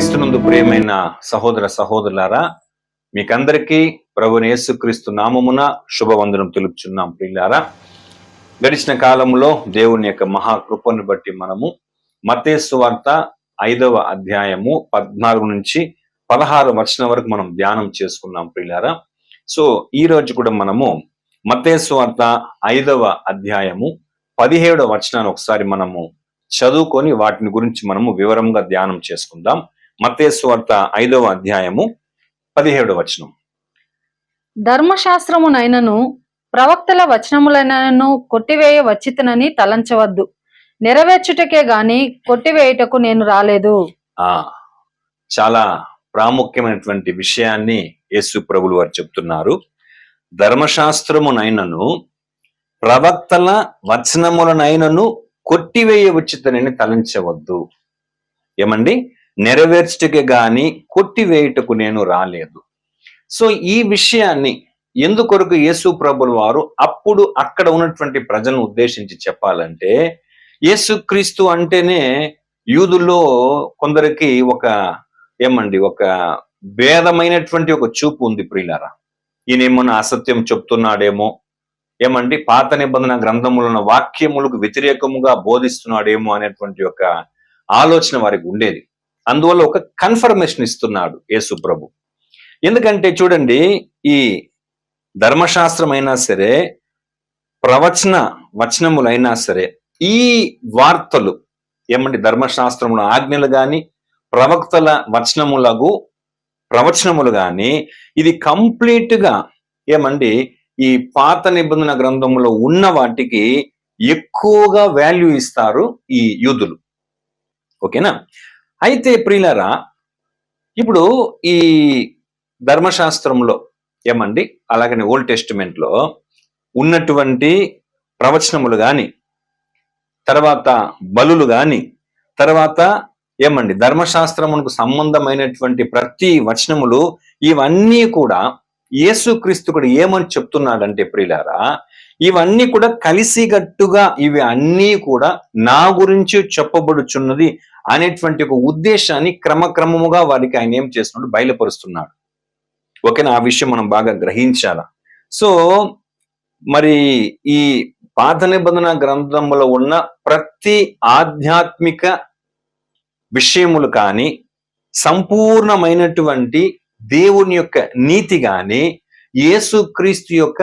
క్రీస్తునందు ప్రియమైన సహోదర సహోదరులారా, మీకందరికీ ప్రభువైన యేసుక్రీస్తు నామమున శుభవందనం తెలుపుచున్నాం. ప్రియులారా, గడిచిన కాలంలో దేవుని యొక్క మహాకృపను బట్టి మనము మత్తయి సువార్త 5వ అధ్యాయము 14 నుంచి 16 వచనం వరకు మనం ధ్యానం చేసుకున్నాం. ప్రియులారా, సో ఈ రోజు కూడా మనము మత్తయి సువార్త 5వ అధ్యాయము 17వ వచనాన్ని ఒకసారి మనము చదువుకొని వాటిని గురించి మనము వివరంగా ధ్యానం చేసుకుందాం. మత్తయి సువార్త 5వ అధ్యాయము 17వ వచనం. ధర్మశాస్త్రమునైనను ప్రవక్తల వచనములైనను కొట్టివేయ వచ్చితనని తలంచవద్దు, నెరవేర్చుటకే గాని కొట్టివేయుటకు నేను రాలేదు. చాలా ప్రాముఖ్యమైనటువంటి విషయాన్ని యేసు ప్రభులు వారు చెప్తున్నారు. ధర్మశాస్త్రమునైనను ప్రవక్తల వచనములనైనను కొట్టివేయ వచ్చితనని తలంచవద్దు. ఏమండి? నెరవేర్చుటకే గాని కొట్టివేయుటకు నేను రాలేదు. సో ఈ విషయాన్ని ఎందుకొరకు యేసు ప్రభుల వారు అప్పుడు అక్కడ ఉన్నటువంటి ప్రజలను ఉద్దేశించి చెప్పాలంటే, యేసుక్రీస్తు అంటేనే యూదుల్లో కొందరికి ఒక భేదమైనటువంటి ఒక చూపు ఉంది. ప్రియులారా, ఈయనేమన్నా అసత్యం చెప్తున్నాడేమో, పాత నిబంధన గ్రంథములను వాక్యములకు వ్యతిరేకముగా బోధిస్తున్నాడేమో అనేటువంటి ఒక ఆలోచన వారికి ఉండేది. అందువల్ల ఒక కన్ఫర్మేషన్ ఇస్తున్నాడు యేసు ప్రభు. ఎందుకంటే చూడండి, ఈ ధర్మశాస్త్రం అయినా సరే, వచనములైనా సరే, ఈ వార్తలు ధర్మశాస్త్రముల ఆజ్ఞలు గాని ప్రవక్తల ప్రవచనములు గాని ఇది కంప్లీట్ గా ఈ పాత నిబంధన గ్రంథంలో ఉన్న వాటికి ఎక్కువగా వాల్యూ ఇస్తారు ఈ యూదులు. ఓకేనా? అయితే ప్రియులారా, ఇప్పుడు ఈ ధర్మశాస్త్రంలో అలాగని ఓల్డ్ టెస్టిమెంట్ లో ఉన్నటువంటి ప్రవచనములు గాని, తర్వాత బలులు గాని, తర్వాత ధర్మశాస్త్రమునకు సంబంధమైనటువంటి ప్రతి వచనములు, ఇవన్నీ కూడా యేసుక్రీస్తు కూడా ఏమని చెప్తున్నాడంటే ప్రియులారా, ఇవన్నీ కూడా కలిసిగట్టుగా ఇవి అన్నీ కూడా నా గురించి చెప్పబడుచున్నది అనేటువంటి ఒక ఉద్దేశాన్ని క్రమక్రమముగా వారికి ఆయన ఏం చేస్తున్నాడు, బయలుపరుస్తున్నాడు. ఓకేనా? ఆ విషయం మనం బాగా గ్రహించాల. సో మరి ఈ పాత నిబంధన గ్రంథంలో ఉన్న ప్రతి ఆధ్యాత్మిక విషయములు కానీ, సంపూర్ణమైనటువంటి దేవుని యొక్క నీతి గాని, యేసుక్రీస్తు యొక్క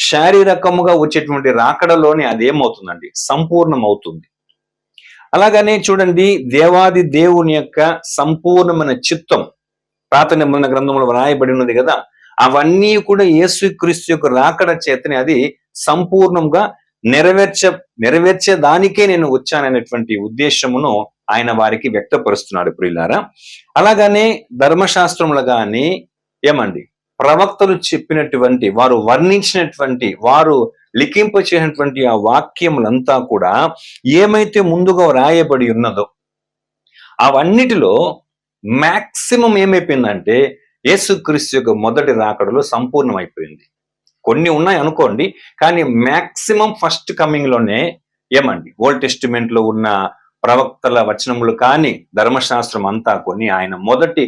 శారీరకముగా వచ్చేటువంటి రాకడలోనే అదేమవుతుందండి, సంపూర్ణం అవుతుంది. అలాగనే చూడండి, దేవాది దేవుని యొక్క సంపూర్ణమైన చిత్తం పాత నిబంధన గ్రంథంలో రాయబడి ఉన్నది కదా, అవన్నీ కూడా యేసుక్రీస్తు యొక్క రాకడ చేతనే అది సంపూర్ణంగా నెరవేర్చే దానికే నేను వచ్చాననేటువంటి ఉద్దేశమును ఆయన వారికి వ్యక్తపరుస్తున్నాడు. ప్రియులారా, అలాగనే ధర్మశాస్త్రములు గాని ప్రవక్తలు చెప్పినటువంటి, వారు వర్ణించినటువంటి, వారు లిఖింప చేసినటువంటి ఆ వాక్యములంతా కూడా ఏమైతే ముందుగా రాయబడి ఉన్నదో అవన్నిటిలో మాక్సిమం ఏమైపోయిందంటే యేసుక్రీస్తు యొక్క మొదటి రాకడలో సంపూర్ణమైపోయింది. కొన్ని ఉన్నాయి అనుకోండి, కానీ మాక్సిమం ఫస్ట్ కమింగ్ లోనే ఓల్డ్ టెస్టిమెంట్ లో ఉన్న ప్రవక్తల వచనములు కానీ, ధర్మశాస్త్రం అంతా కొన్ని ఆయన మొదటి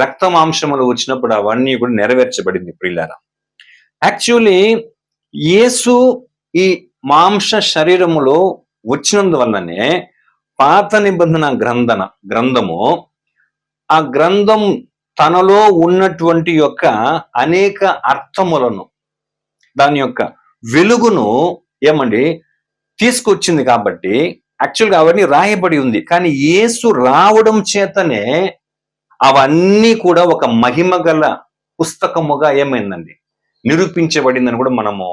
రక్త మాంసములు వచ్చినప్పుడు అవన్నీ కూడా నెరవేర్చబడింది. ప్రియులారా, యాక్చువల్లీ యేసు ఈ మాంస శరీరములో వచ్చినందువల్లనే పాత నిబంధన గ్రంథము ఆ గ్రంథం తనలో ఉన్నటువంటి యొక్క అనేక అర్థములను, దాని యొక్క వెలుగును తీసుకొచ్చింది. కాబట్టి యాక్చువల్గా అవన్నీ రాయబడి ఉంది. కానీ యేసు రావడం చేతనే అవన్నీ కూడా ఒక మహిమ గల పుస్తకముగా ఏమైందండి, నిరూపించబడిందని కూడా మనము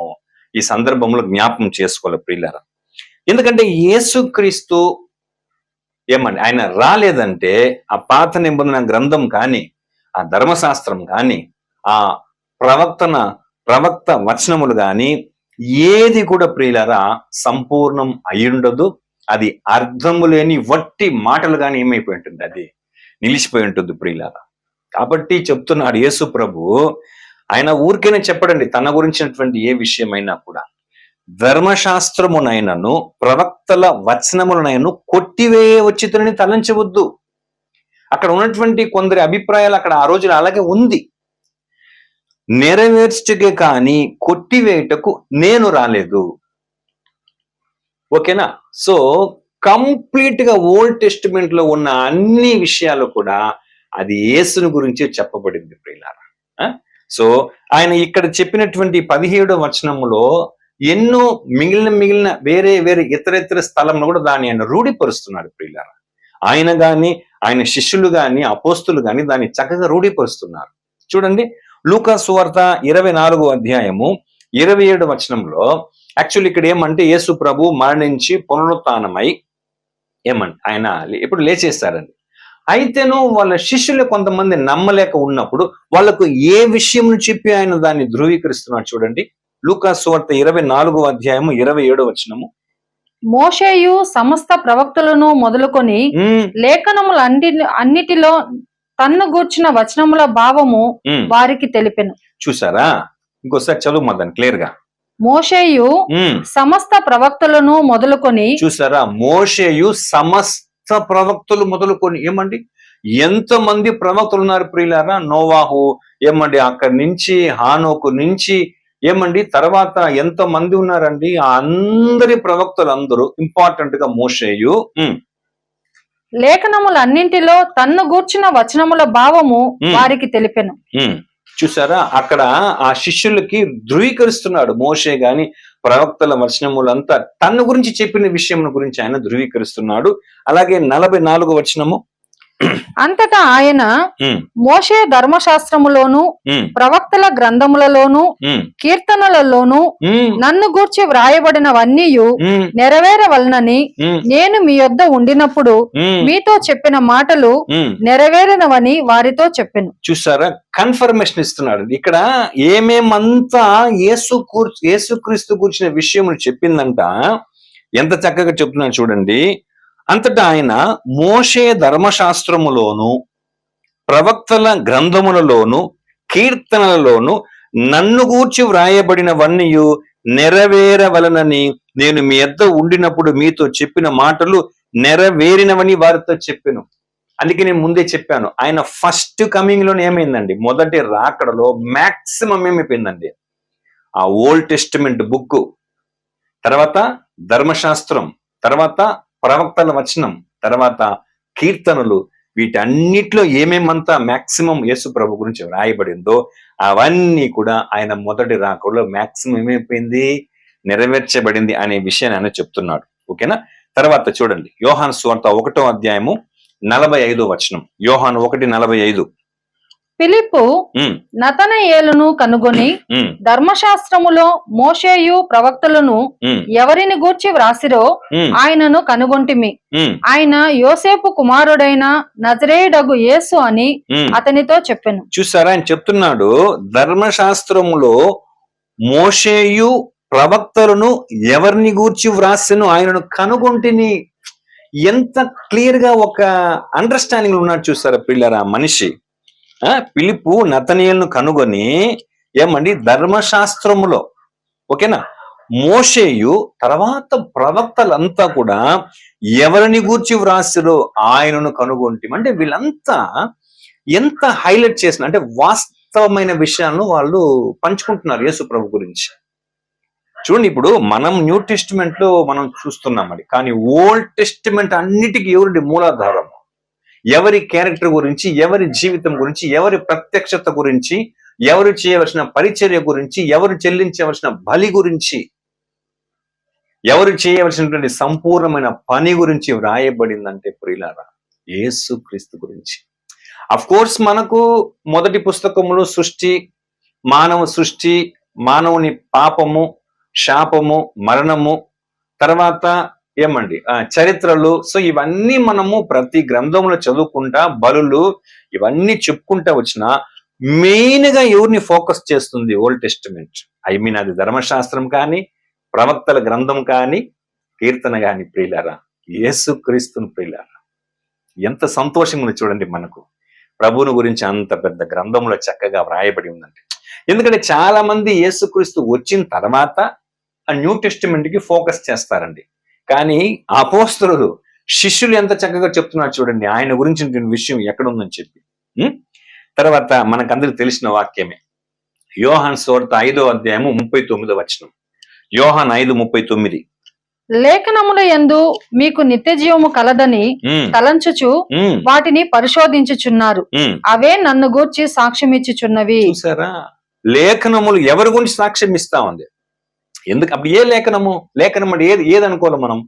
ఈ సందర్భంలో జ్ఞాపకం చేసుకోవాలి. ప్రియులారా, ఎందుకంటే యేసుక్రీస్తు ఆయన రాలేదంటే ఆ పాత నిబంధన గ్రంథం కానీ, ఆ ధర్మశాస్త్రం కానీ, ఆ ప్రవక్త వచనములు కానీ ఏది కూడా ప్రియులారా సంపూర్ణం అయ్యుండదు. అది అర్థము లేని వట్టి మాటలు కానీ ఏమైపోయి ఉంటుంది, అది నిలిచిపోయి ఉంటుంది. ప్రియులారా, కాబట్టి చెప్తున్నాడు యేసు ప్రభు, ఆయన ఊరికైనా చెప్పడండి తన గురించినటువంటి ఏ విషయమైనా కూడా. ధర్మశాస్త్రమునైనను ప్రవక్తల వచనములనైనను కొట్టివేయ వచ్చితనని తలంచవద్దు. అక్కడ ఉన్నటువంటి కొందరి అభిప్రాయాలు అక్కడ ఆ రోజున అలాగే ఉంది. నెరవేర్చుటకే కానీ కొట్టివేయటకు నేను రాలేదు. ఓకేనా? సో కంప్లీట్ గా ఓల్డ్ టెస్టిమెంట్ లో ఉన్న అన్ని విషయాలు కూడా అది యేసుని గురించే చెప్పబడింది ప్రియులారా. సో ఆయన ఇక్కడ చెప్పినటువంటి 17వ వచనములో ఎన్నో మిగిలిన వేరే ఇతర స్థలంలో కూడా దాన్ని ఆయన రూఢిపరుస్తున్నాడు ప్రియులారా. ఆయన గాని ఆయన శిష్యులు గాని అపోస్తులు గాని దాన్ని చక్కగా రూఢిపరుస్తున్నారు. చూడండి, లూకా సువార్త 24వ అధ్యాయము 27వ వచనంలో యాక్చువల్లీ ఇక్కడ ఏమంటే యేసు ప్రభు మరణించి పునరుత్థానమై ఆయన ఇప్పుడు లేచేస్తారండి. అయితేను వాళ్ళ శిష్యులు కొంతమంది నమ్మలేక ఉన్నప్పుడు వాళ్ళకు ఏ విషయం చెప్పి ఆయన దాన్ని ధృవీకరిస్తున్నాడు. చూడండి, లూకా సువార్త 24వ అధ్యాయము 27వ వచనము. మోషేయు సమస్త ప్రవక్తలను మొదలుకొని లేఖనములు అన్నిటిలో తన్ను గూర్చిన వచనముల భావము వారికి తెలిపెను. చూసారా? ఇంకోసారి చదువు మదన్ క్లియర్ గా. మోషేయు సమస్త ప్రవక్తలను మొదలుకొని. చూసారా? మోషేయు సమస్త ప్రవక్తలు మొదలుకొని. ఎంతమంది ప్రవక్తలు ఉన్నారు ప్రియులారా? నోవాహు అక్కడి నుంచి హానోకు నుంచి తర్వాత ఎంతో మంది ఉన్నారండి. అందరి ప్రవక్తలు అందరూ ఇంపార్టెంట్ గా మోషేయు లేఖనములన్నింటిలో తన్ను గూర్చిన వచనముల భావము వారికి తెలిపెను. చూసారా? అక్కడ ఆ శిష్యులకి ధృవీకరిస్తున్నాడు. మోషే గాని ప్రవక్తల వచనములంతా తన గురించి చెప్పిన విషయం గురించి ఆయన ధృవీకరిస్తున్నాడు. అలాగే 44వ వచనము. అంతటా ఆయన మోషే ధర్మశాస్త్రములోను ప్రవక్తల గ్రంథములలోను కీర్తనలలోను నన్ను గూర్చి వ్రాయబడినవన్నీ నెరవేరవలనని నేను మీ యొద్ద ఉండినప్పుడు మీతో చెప్పిన మాటలు నెరవేరినవని వారితో చెప్పెను. చూసారా? కన్ఫర్మేషన్ ఇస్తున్నాడు ఇక్కడ. ఏమేమంతా యేసుక్రీస్తు కూర్చిన విషయం చెప్పిందంట. ఎంత చక్కగా చెప్తున్నాడు చూడండి. అంతటా ఆయన మోషే ధర్మశాస్త్రములోను ప్రవక్తల గ్రంథములలోను కీర్తనలలోను నన్ను గూర్చి వ్రాయబడినవన్నీ నెరవేరవలనని నేను మీ యొద్ద ఉండినప్పుడు మీతో చెప్పిన మాటలు నెరవేరినవని వారితో చెప్పాను. అందుకే నేను ముందే చెప్పాను, ఆయన ఫస్ట్ కమింగ్ లోనే ఏమైందండి, మొదటి రాకడలో మాక్సిమం ఏమైపోయిందండి, ఆ ఓల్డ్ టెస్టిమెంట్ బుక్, తర్వాత ధర్మశాస్త్రం, తర్వాత ప్రవక్తల వచనం, తర్వాత కీర్తనలు, వీటన్నిటిలో ఏమేమంతా మాక్సిమం యేసు ప్రభు గురించి రాయబడిందో అవన్నీ కూడా ఆయన మొదటి రాకడలో మాక్సిమం ఏమైపోయింది, నెరవేర్చబడింది అనే విషయాన్ని ఆయన చెప్తున్నాడు. ఓకేనా? తర్వాత చూడండి, యోహాను సువార్త 1వ అధ్యాయము 45వ వచనం. యోహాను 1:45. ఫిలిప్పు నతనయేలును కనుగొని ధర్మశాస్త్రములో మోషేయు ప్రవక్తలను ఎవరిని గూర్చి వ్రాసిరో ఆయనను కనుగొంటిమి. ఆయన యోసేపు కుమారుడైన నజరేయుడగు యేసు అని అతనితో చెప్పెను. చూసారా? ఆయన చెప్తున్నాడు, ధర్మశాస్త్రములో మోషేయు ప్రవక్తలను ఎవరిని గూర్చి వ్రాసెను ఆయనను కనుగొంటిని. ఎంత క్లియర్ గా ఒక అండర్స్టాండింగ్ ఉన్నాడు చూసారా పిల్లరా మనిషి. ఫిలిప్పు నతనయేలును కనుగొని ధర్మశాస్త్రములో, ఓకేనా, మోషేయు తర్వాత ప్రవక్తలంతా కూడా ఎవరిని గూర్చి వ్రాసిరో ఆయనను కనుగొంటి. అంటే వీళ్ళంతా ఎంత హైలైట్ చేసిన అంటే వాస్తవమైన విషయాలను వాళ్ళు పంచుకుంటున్నారు యేసు ప్రభు గురించి. చూడండి, ఇప్పుడు మనం న్యూ టెస్టిమెంట్ లో మనం చూస్తున్నాం అది, కానీ ఓల్డ్ టెస్టిమెంట్ అన్నిటికీ ఎవరి మూలాధారం, ఎవరి క్యారెక్టర్ గురించి, ఎవరి జీవితం గురించి, ఎవరి ప్రత్యక్షత గురించి, ఎవరు చేయవలసిన పరిచర్య గురించి, ఎవరు చెల్లించవలసిన బలి గురించి, ఎవరు చేయవలసినటువంటి సంపూర్ణమైన పని గురించి వ్రాయబడిందంటే ప్రియులారా యేసుక్రీస్తు గురించి. అఫ్ కోర్స్ మనకు మొదటి పుస్తకములో సృష్టి, మానవ సృష్టి, మానవుని పాపము, శాపము, మరణము, తర్వాత చరిత్రలు, సో ఇవన్నీ మనము ప్రతి గ్రంథంలో చదువుకుంటా, బలులు ఇవన్నీ చెప్పుకుంటా వచ్చిన మెయిన్ గా ఎవరిని ఫోకస్ చేస్తుంది ఓల్డ్ టెస్టిమెంట్. అది ధర్మశాస్త్రం కానీ, ప్రవక్తల గ్రంథం కానీ, కీర్తన కానీ ప్రియులారా యేసుక్రీస్తును. ప్రియులారా ఎంత సంతోషం ఉంది చూడండి, మనకు ప్రభువుని గురించి అంత పెద్ద గ్రంథంలో చక్కగా వ్రాయబడి ఉందంటే. ఎందుకంటే చాలా మంది యేసుక్రీస్తు వచ్చిన తర్వాత ఆ న్యూ టెస్టిమెంట్ కి ఫోకస్ చేస్తారండి. కానీ అపోస్తలులు శిష్యులు ఎంత చక్కగా చెప్తున్నారు చూడండి ఆయన గురించి విషయం ఎక్కడ ఉందని చెప్పి. తర్వాత మనకందరికి తెలిసిన వాక్యమే యోహాను సువార్త 5వ అధ్యాయము 39వ వచనం. యోహాను 5:39. లేఖనముల యందు మీకు నిత్య జీవము కలదని తలంచుచు వాటిని పరిశోధించుచున్నారు, అవే నన్ను గూర్చి సాక్ష్యం ఇచ్చుచున్నవి. చూసారా, లేఖనములు ఎవరి గురించి సాక్ష్యం ఇస్తా ఉంది. ఎందుకు అప్పుడు ఏ లేఖనము అంటే ఏది అనుకోవాలి మనం?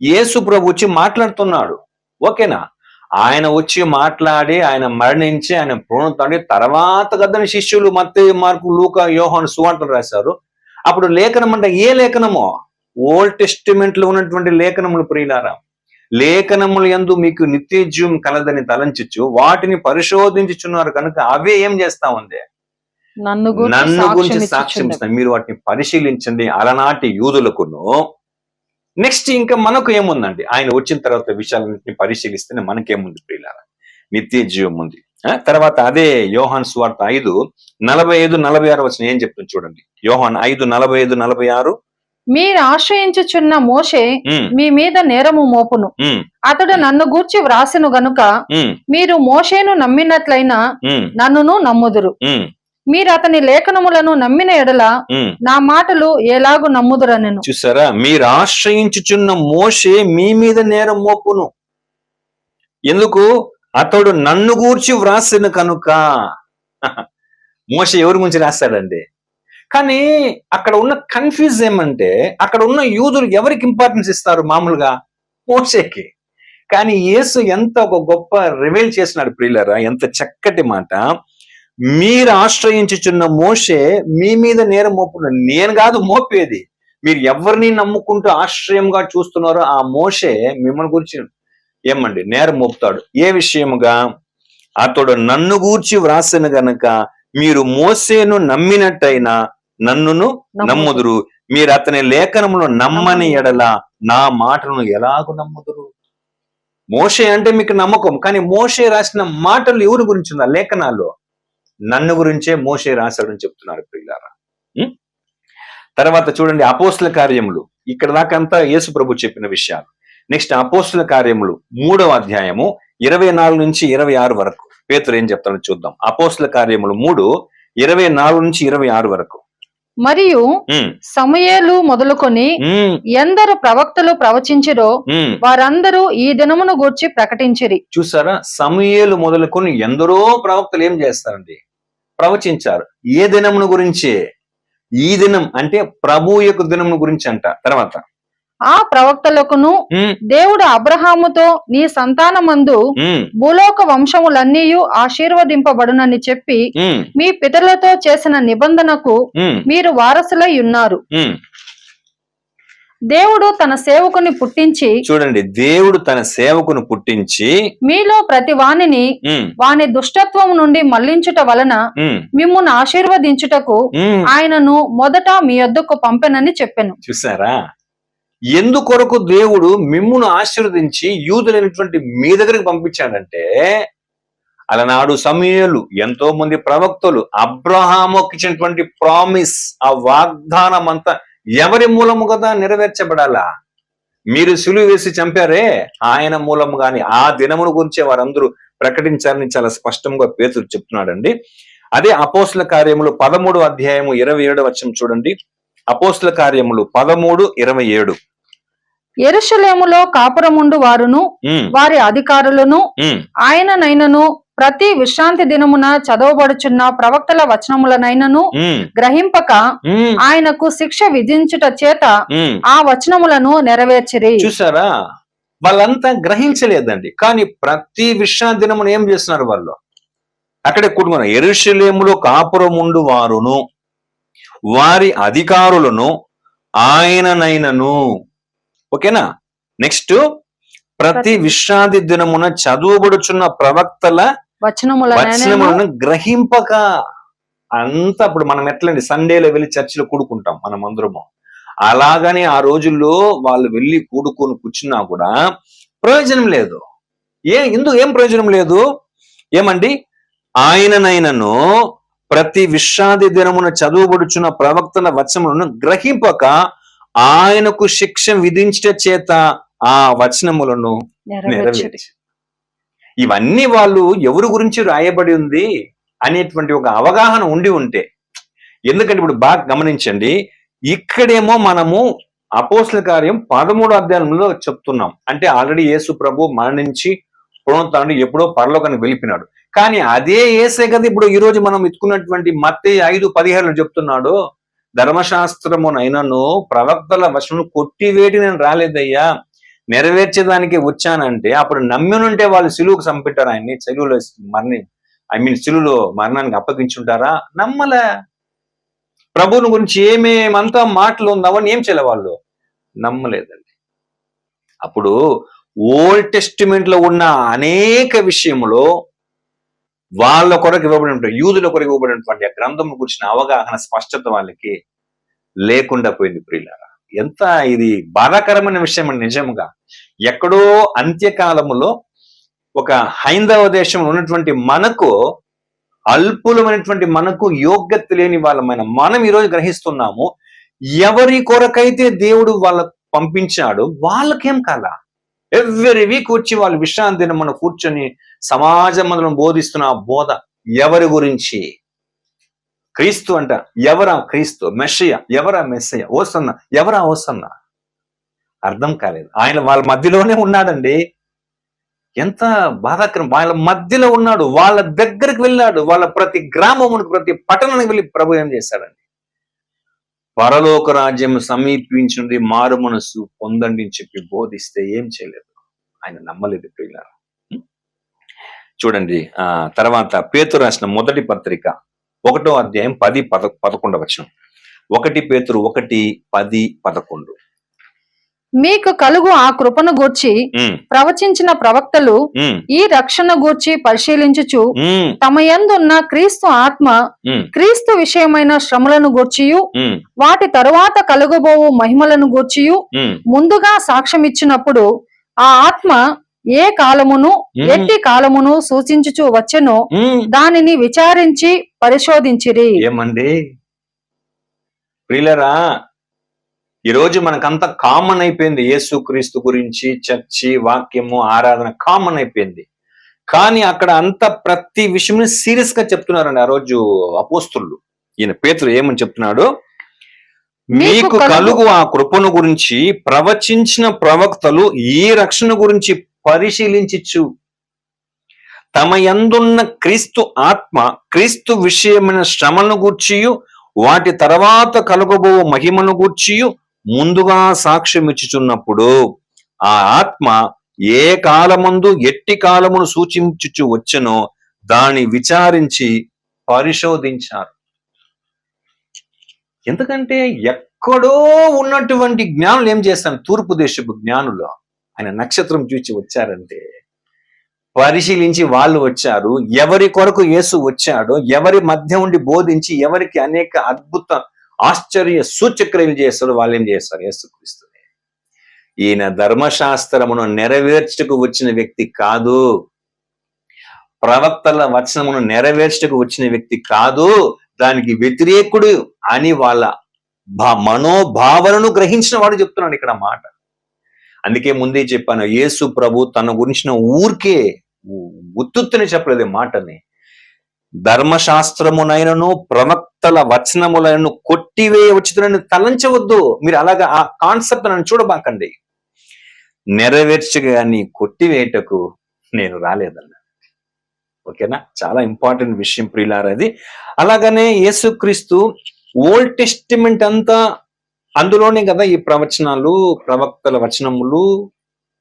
యేసు ప్రభు వచ్చి మాట్లాడుతున్నాడు, ఓకేనా? ఆయన వచ్చి మాట్లాడి ఆయన మరణించి ఆయన పునరుత్థానుడి తర్వాత కదని శిష్యులు మత్తయి, మార్కు, లూకా, యోహాను సువార్తలు రాశారు. అప్పుడు లేఖనం అంటే ఏ లేఖనమో? ఓల్డ్ టెస్టిమెంట్ లో ఉన్నటువంటి లేఖనములు ప్రియులారా. లేఖనములు యందు మీకు నిత్య జీవం కలదని తలంచచ్చు వాటిని పరిశోధించుచున్నారు కనుక అవే ఏం చేస్తా ఉంది? నన్ను గురించి సాక్ష్యం ఇస్తాను. మీరు వాటిని పరిశీలించండి. అలనాటి యూదులకును నెక్స్ట్ ఇంకా మనకు ఏముందండి? ఆయన వచ్చిన తర్వాత విషయాలన్నింటినీ పరిశీలిస్తేనే మనకేముంది ప్రియులారా? నిత్య జీవం ఉంది. తర్వాత అదే యోహాను సువార్త 5:45-46 వచనం ఏం చెప్తుంది చూడండి. యోహాను 5:45-46. మీరు ఆశ్రయించుచున్న మోషే మీ మీద నేరము మోపును, అతడు నన్ను గూర్చి వ్రాసెను గనుక మీరు మోషేను నమ్మినట్లయినా నన్నును నమ్ముదురు. మీరు అతని లేఖనములను నమ్మిన ఎడల నా మాటలు ఎలాగు నమ్ముదురనెను. చూసారా, మీరు ఆశ్రయించుచున్న మోషే మీ మీద నేరం మోపును. ఎందుకు? అతడు నన్ను గూర్చి వ్రాసిన కనుక. మోషే ఎవరి గురించి రాస్తాడండి? కానీ అక్కడ ఉన్న కన్ఫ్యూజ్ ఏమంటే అక్కడ ఉన్న యూదులు ఎవరికి ఇంపార్టెన్స్ ఇస్తారు? మామూలుగా మోషేకి. కానీ యేసు ఎంత ఒక గొప్ప రివీల్ చేసినాడు ప్రియులారా, ఎంత చక్కటి మాట. మీరు ఆశ్రయించుచున్న మోషే మీ మీద నేరం మోపును. నేను కాదు మోపేది, మీరు ఎవరిని నమ్ముకుంటూ ఆశ్రయంగా చూస్తున్నారో ఆ మోషే మిమ్మల్ని గురించి ఏమండి నేరం మోపుతాడు. ఏ విషయముగా? అతడు నన్ను గూర్చి వ్రాసిన గనక మీరు మోసేను నమ్మినట్టయినా నన్నును నమ్ముదురు. మీరు అతని లేఖనమును నమ్మని ఎడల నా మాటలను ఎలాగూ నమ్ముదురు. మోషే అంటే మీకు నమ్మకం, కానీ మోషే రాసిన మాటలు ఎవరి గురించి ఉందా లేఖనాల్లో? నన్ను గురించే మోషే రాశాడని చెప్తున్నారు ప్రియులారా. తర్వాత చూడండి అపోస్తుల కార్యములు. ఇక్కడ దాకంతా యేసు ప్రభు చెప్పిన విషయాలు. నెక్స్ట్ అపోస్తుల కార్యములు 3వ అధ్యాయము 24-26 వరకు పేతురు ఏం చెప్తాడో చూద్దాం. అపోస్తుల కార్యములు 3:24-26 వరకు. మరియు సమూయేలు మొదలుకొని ఎందరు ప్రవక్తలు ప్రవచించిరో వారందరూ ఈ దినమును గూర్చి ప్రకటించిరి. చూసారా, సమూయేలు మొదలుకొని ఎందరో ప్రవక్తలు ఏం చేస్తారండి? ప్రవచించారు. ఏ దినమును గురించి? ఈ దినం అంటే ప్రభు యొక్క దినమును గురించి అంట. తర్వాత ఆ ప్రవక్తలకును దేవుడు అబ్రహాముతో నీ సంతానమందు భూలోక వంశములన్నీ ఆశీర్వదింపబడునని చెప్పి మీ పితరులతో చేసిన నిబంధనకు మీరు వారసులై ఉన్నారు. దేవుడు తన సేవకుని పుట్టించి, చూడండి, దేవుడు తన సేవకుని పుట్టించి మీలో ప్రతి వానిని వాని దుష్టత్వం నుండి మళ్లించుట వలన మిమ్మును ఆశీర్వదించుటకు ఆయనను మొదట మీ యొద్దకు పంపెనని చెప్పెను. చూసారా, ఎందుకొరకు దేవుడు మిమ్మును ఆశీర్వదించి యూదులైనటువంటి మీ దగ్గరికి పంపించాడంటే, అలనాడు సమూయేలు, ఎంతో మంది ప్రవక్తలు, అబ్రహాముకి ఇచ్చినటువంటి ప్రామిస్, ఆ వాగ్దానం అంతా ఎవరి మూలము కదా నెరవేర్చబడాలా? మీరు సిలువ వేసి చంపారే, ఆయన మూలము గాని ఆ దినమును గురించే వారందరూ ప్రకటించాలని చాలా స్పష్టంగా పేతురు చెప్తున్నాడండి. అదే అపోస్తుల కార్యములు 13వ అధ్యాయము 27వ వచనం చూడండి. అపోస్తుల కార్యములు 13:27. యెరూషలేములో కాపురముండు వారును వారి అధికారులను ఆయననైనను ప్రతి విశ్రాంతి దినమున చదవబడుచున్న ప్రవక్తల వచనములనైనను గ్రహింపక ఆయనకు శిక్ష విధించుట చేత ఆ వచనములను నెరవేర్చిరి. చూసారా, వాళ్ళంతా గ్రహించలేదండి, కానీ ప్రతి విశ్రాంతి దినమున ఏం చేస్తున్నారు వాళ్ళు? అక్కడే కుటుంబం. యెరూషలేములో కాపురముండు వారును వారి అధికారులను ఆయననైనను. ఓకేనా? నెక్స్ట్, ప్రతి విశ్రాంతి దినమున చదువుబడుచున్న ప్రవక్తల వచనములను గ్రహింపక. అంతా ఇప్పుడు మనం ఎట్లండి సండేలో వెళ్ళి చర్చిలో కూడుకుంటాం మనం అందరము, అలాగని ఆ రోజుల్లో వాళ్ళు వెళ్ళి కూడుకొని కూర్చున్నా కూడా ప్రయోజనం లేదు. ఏం ప్రయోజనం లేదు? ఏమండి? ఆయననైనను ప్రతి విశ్రాంతి దినమున చదువుబడుచున్న ప్రవక్తల వచనములను గ్రహింపక ఆయనకు శిక్ష విధించట చేత ఆ వచనములను నెరవేర్చిరి. నెరవేర్చి. ఇవన్నీ వాళ్ళు ఎవరి గురించి రాయబడి ఉంది అనేటువంటి ఒక అవగాహన ఉండి ఉంటే, ఎందుకంటే ఇప్పుడు బాగా గమనించండి, ఇక్కడేమో మనము అపోస్తల కార్యం 13వ అధ్యాయంలో చెప్తున్నాం. అంటే ఆల్రెడీ యేసు ప్రభు మరణించి పునరుత్థానుడు ఎప్పుడో పరలోకానికి వెళ్ళిపోయినాడు. కానీ అదే యేసే కదా ఇప్పుడు ఈ రోజు మనం ఎత్తుకున్నటువంటి మత్తయి 5:17 చెప్తున్నాడు, ధర్మశాస్త్రమునైనను ప్రవక్తల వచనము కొట్టివేటి నేను రాలేదయ్యా, నెరవేర్చేదానికి వచ్చానంటే, అప్పుడు నమ్మినుంటే వాళ్ళు సిలువుకు చంపెట్టారు ఆయన్ని, సిలువులో సిలువులో మరణానికి అప్పగించుంటారా? నమ్మలే. ప్రభువుని గురించి ఏమేమంతా మాటలు ఉందామని ఏం చేయలే వాళ్ళు, నమ్మలేదండి. అప్పుడు ఓల్డ్ టెస్టిమెంట్ లో ఉన్న అనేక విషయంలో వాళ్ళ కొరకు ఇవ్వబడిన, యూదుల కొరకు ఇవ్వబడినటువంటి ఆ గ్రంథం గురించిన అవగాహన, స్పష్టత వాళ్ళకి లేకుండా పోయింది. ప్రియులారా, ఎంత ఇది బాధాకరమైన విషయం అండి. నిజంగా ఎక్కడో అంత్యకాలములో ఒక హైందవ దేశంలో ఉన్నటువంటి మనకు, అల్పులమైనటువంటి మనకు, యోగ్యత లేని వాళ్ళమైన మనం ఈరోజు గ్రహిస్తున్నాము, ఎవరి కొరకైతే దేవుడు వాళ్ళకు పంపించాడు వాళ్ళకేం కాల. ఎవ్రీ వీక్ వచ్చి వాళ్ళు విశ్రాంతిని మనం కూర్చొని సమాజ మందులను బోధిస్తున్న ఆ బోధ ఎవరి గురించి? క్రీస్తు అంట, ఎవరా క్రీస్తు? మెస్సియా, ఎవరా మెస్సియా? ఓసన్న, ఎవరా ఓసన్న? అర్థం కాలేదు. ఆయన వాళ్ళ మధ్యలోనే ఉన్నాడండి. ఎంత బాధాకరం. వాళ్ళ మధ్యలో ఉన్నాడు, వాళ్ళ దగ్గరికి వెళ్ళాడు, వాళ్ళ ప్రతి గ్రామమునికి, ప్రతి పట్టణానికి వెళ్ళి ప్రభు ఏం చేశాడండి? పరలోక రాజ్యం సమీపించింది, మారు మనసు పొందండి అని చెప్పి బోధిస్తే ఏం చేయలేదు. ఆయన నమ్మలేదు. ప్రియులారా, చూడండి. తర్వాత పేతురు రాసిన మొదటి పత్రిక 1వ అధ్యాయం 10-11 వచనం. 1 పేతురు 1:10-11. మీకు కలుగు ఆ కృపను గూర్చి ప్రవచించిన ప్రవక్తలు ఈ రక్షణ గూర్చి పరిశీలించుచు తమ యందున్న క్రీస్తు ఆత్మ క్రీస్తు విషయమైన శ్రమలను గూర్చియు వాటి తరువాత కలుగబోవు మహిమలను గూర్చియు ముందుగా సాక్ష్యం ఇచ్చినప్పుడు ఆ ఆత్మ ఏ కాలమును ఎట్టి కాలమును సూచించుచు వచ్చెనో దానిని విచారించి పరిశోధించిరి. ఏమండి ప్రియులరా, ఈరోజు మనకంతా కామన్ అయిపోయింది. యేసుక్రీస్తు గురించి చర్చి, వాక్యము, ఆరాధన కామన్ అయిపోయింది. కానీ అక్కడ అంత ప్రతి విషయం సీరియస్ గా చెప్తున్నారండి ఆ రోజు అపోస్తులు. ఈయన పేతురు ఏమని చెప్తున్నాడు? మీకు కలుగు ఆ కృపను గురించి ప్రవచించిన ప్రవక్తలు ఈ రక్షణ గురించి పరిశీలించు తమ యందున్న క్రీస్తు ఆత్మ క్రీస్తు విషయమైన శ్రమను గూర్చియు వాటి తర్వాత కలుగబో మహిమను గూర్చియు ముందుగా సాక్ష్యం ఇచ్చుచున్నప్పుడు ఆ ఆత్మ ఏ కాలమందు ఎట్టి కాలమును సూచించుచు వచ్చెనో దాన్ని విచారించి పరిశోధించారు. ఎందుకంటే ఎక్కడో ఉన్నటువంటి జ్ఞానులు ఏం చేస్తాను, తూర్పు దేశపు జ్ఞానులు ఆయన నక్షత్రం చూచి వచ్చారంటే పరిశీలించి వాళ్ళు వచ్చారు. ఎవరి కొరకు యేసు వచ్చాడో, ఎవరి మధ్య ఉండి బోధించి ఎవరికి అనేక అద్భుత ఆశ్చర్య సూచక్రియలు చేస్తారో వాళ్ళు ఏం చేస్తారు? యేసుక్రీస్తుని. ఈయన ధర్మశాస్త్రమును నెరవేర్చుటకు వచ్చిన వ్యక్తి కాదు, ప్రవక్తల వచనమును నెరవేర్చుటకు వచ్చిన వ్యక్తి కాదు, దానికి వ్యతిరేకుడు అని వాళ్ళ మనోభావనను గ్రహించిన వాడు చెప్తున్నాడు ఇక్కడ మాట. అందుకే ముందే చెప్పాను, యేసు ప్రభు తన గురించిన ఊరికే ఉత్తుత్తుని చెప్పలేదు మాటని. ధర్మశాస్త్రమునైనను ప్రవక్తల వచనములను కొట్టివేయవచ్చునని తలంచవద్దు. మీరు అలాగా ఆ కాన్సెప్ట్ నన్ను చూడబాకండి. నెరవేర్చగాని కొట్టివేయటకు నేను రాలేదన్న. ఓకేనా? చాలా ఇంపార్టెంట్ విషయం ప్రియులారా అది. అలాగనే యేసుక్రీస్తు ఓల్డ్ టెస్టిమెంట్ అంతా అందులోనే కదా ఈ ప్రవచనాలు, ప్రవక్తల వచనములు,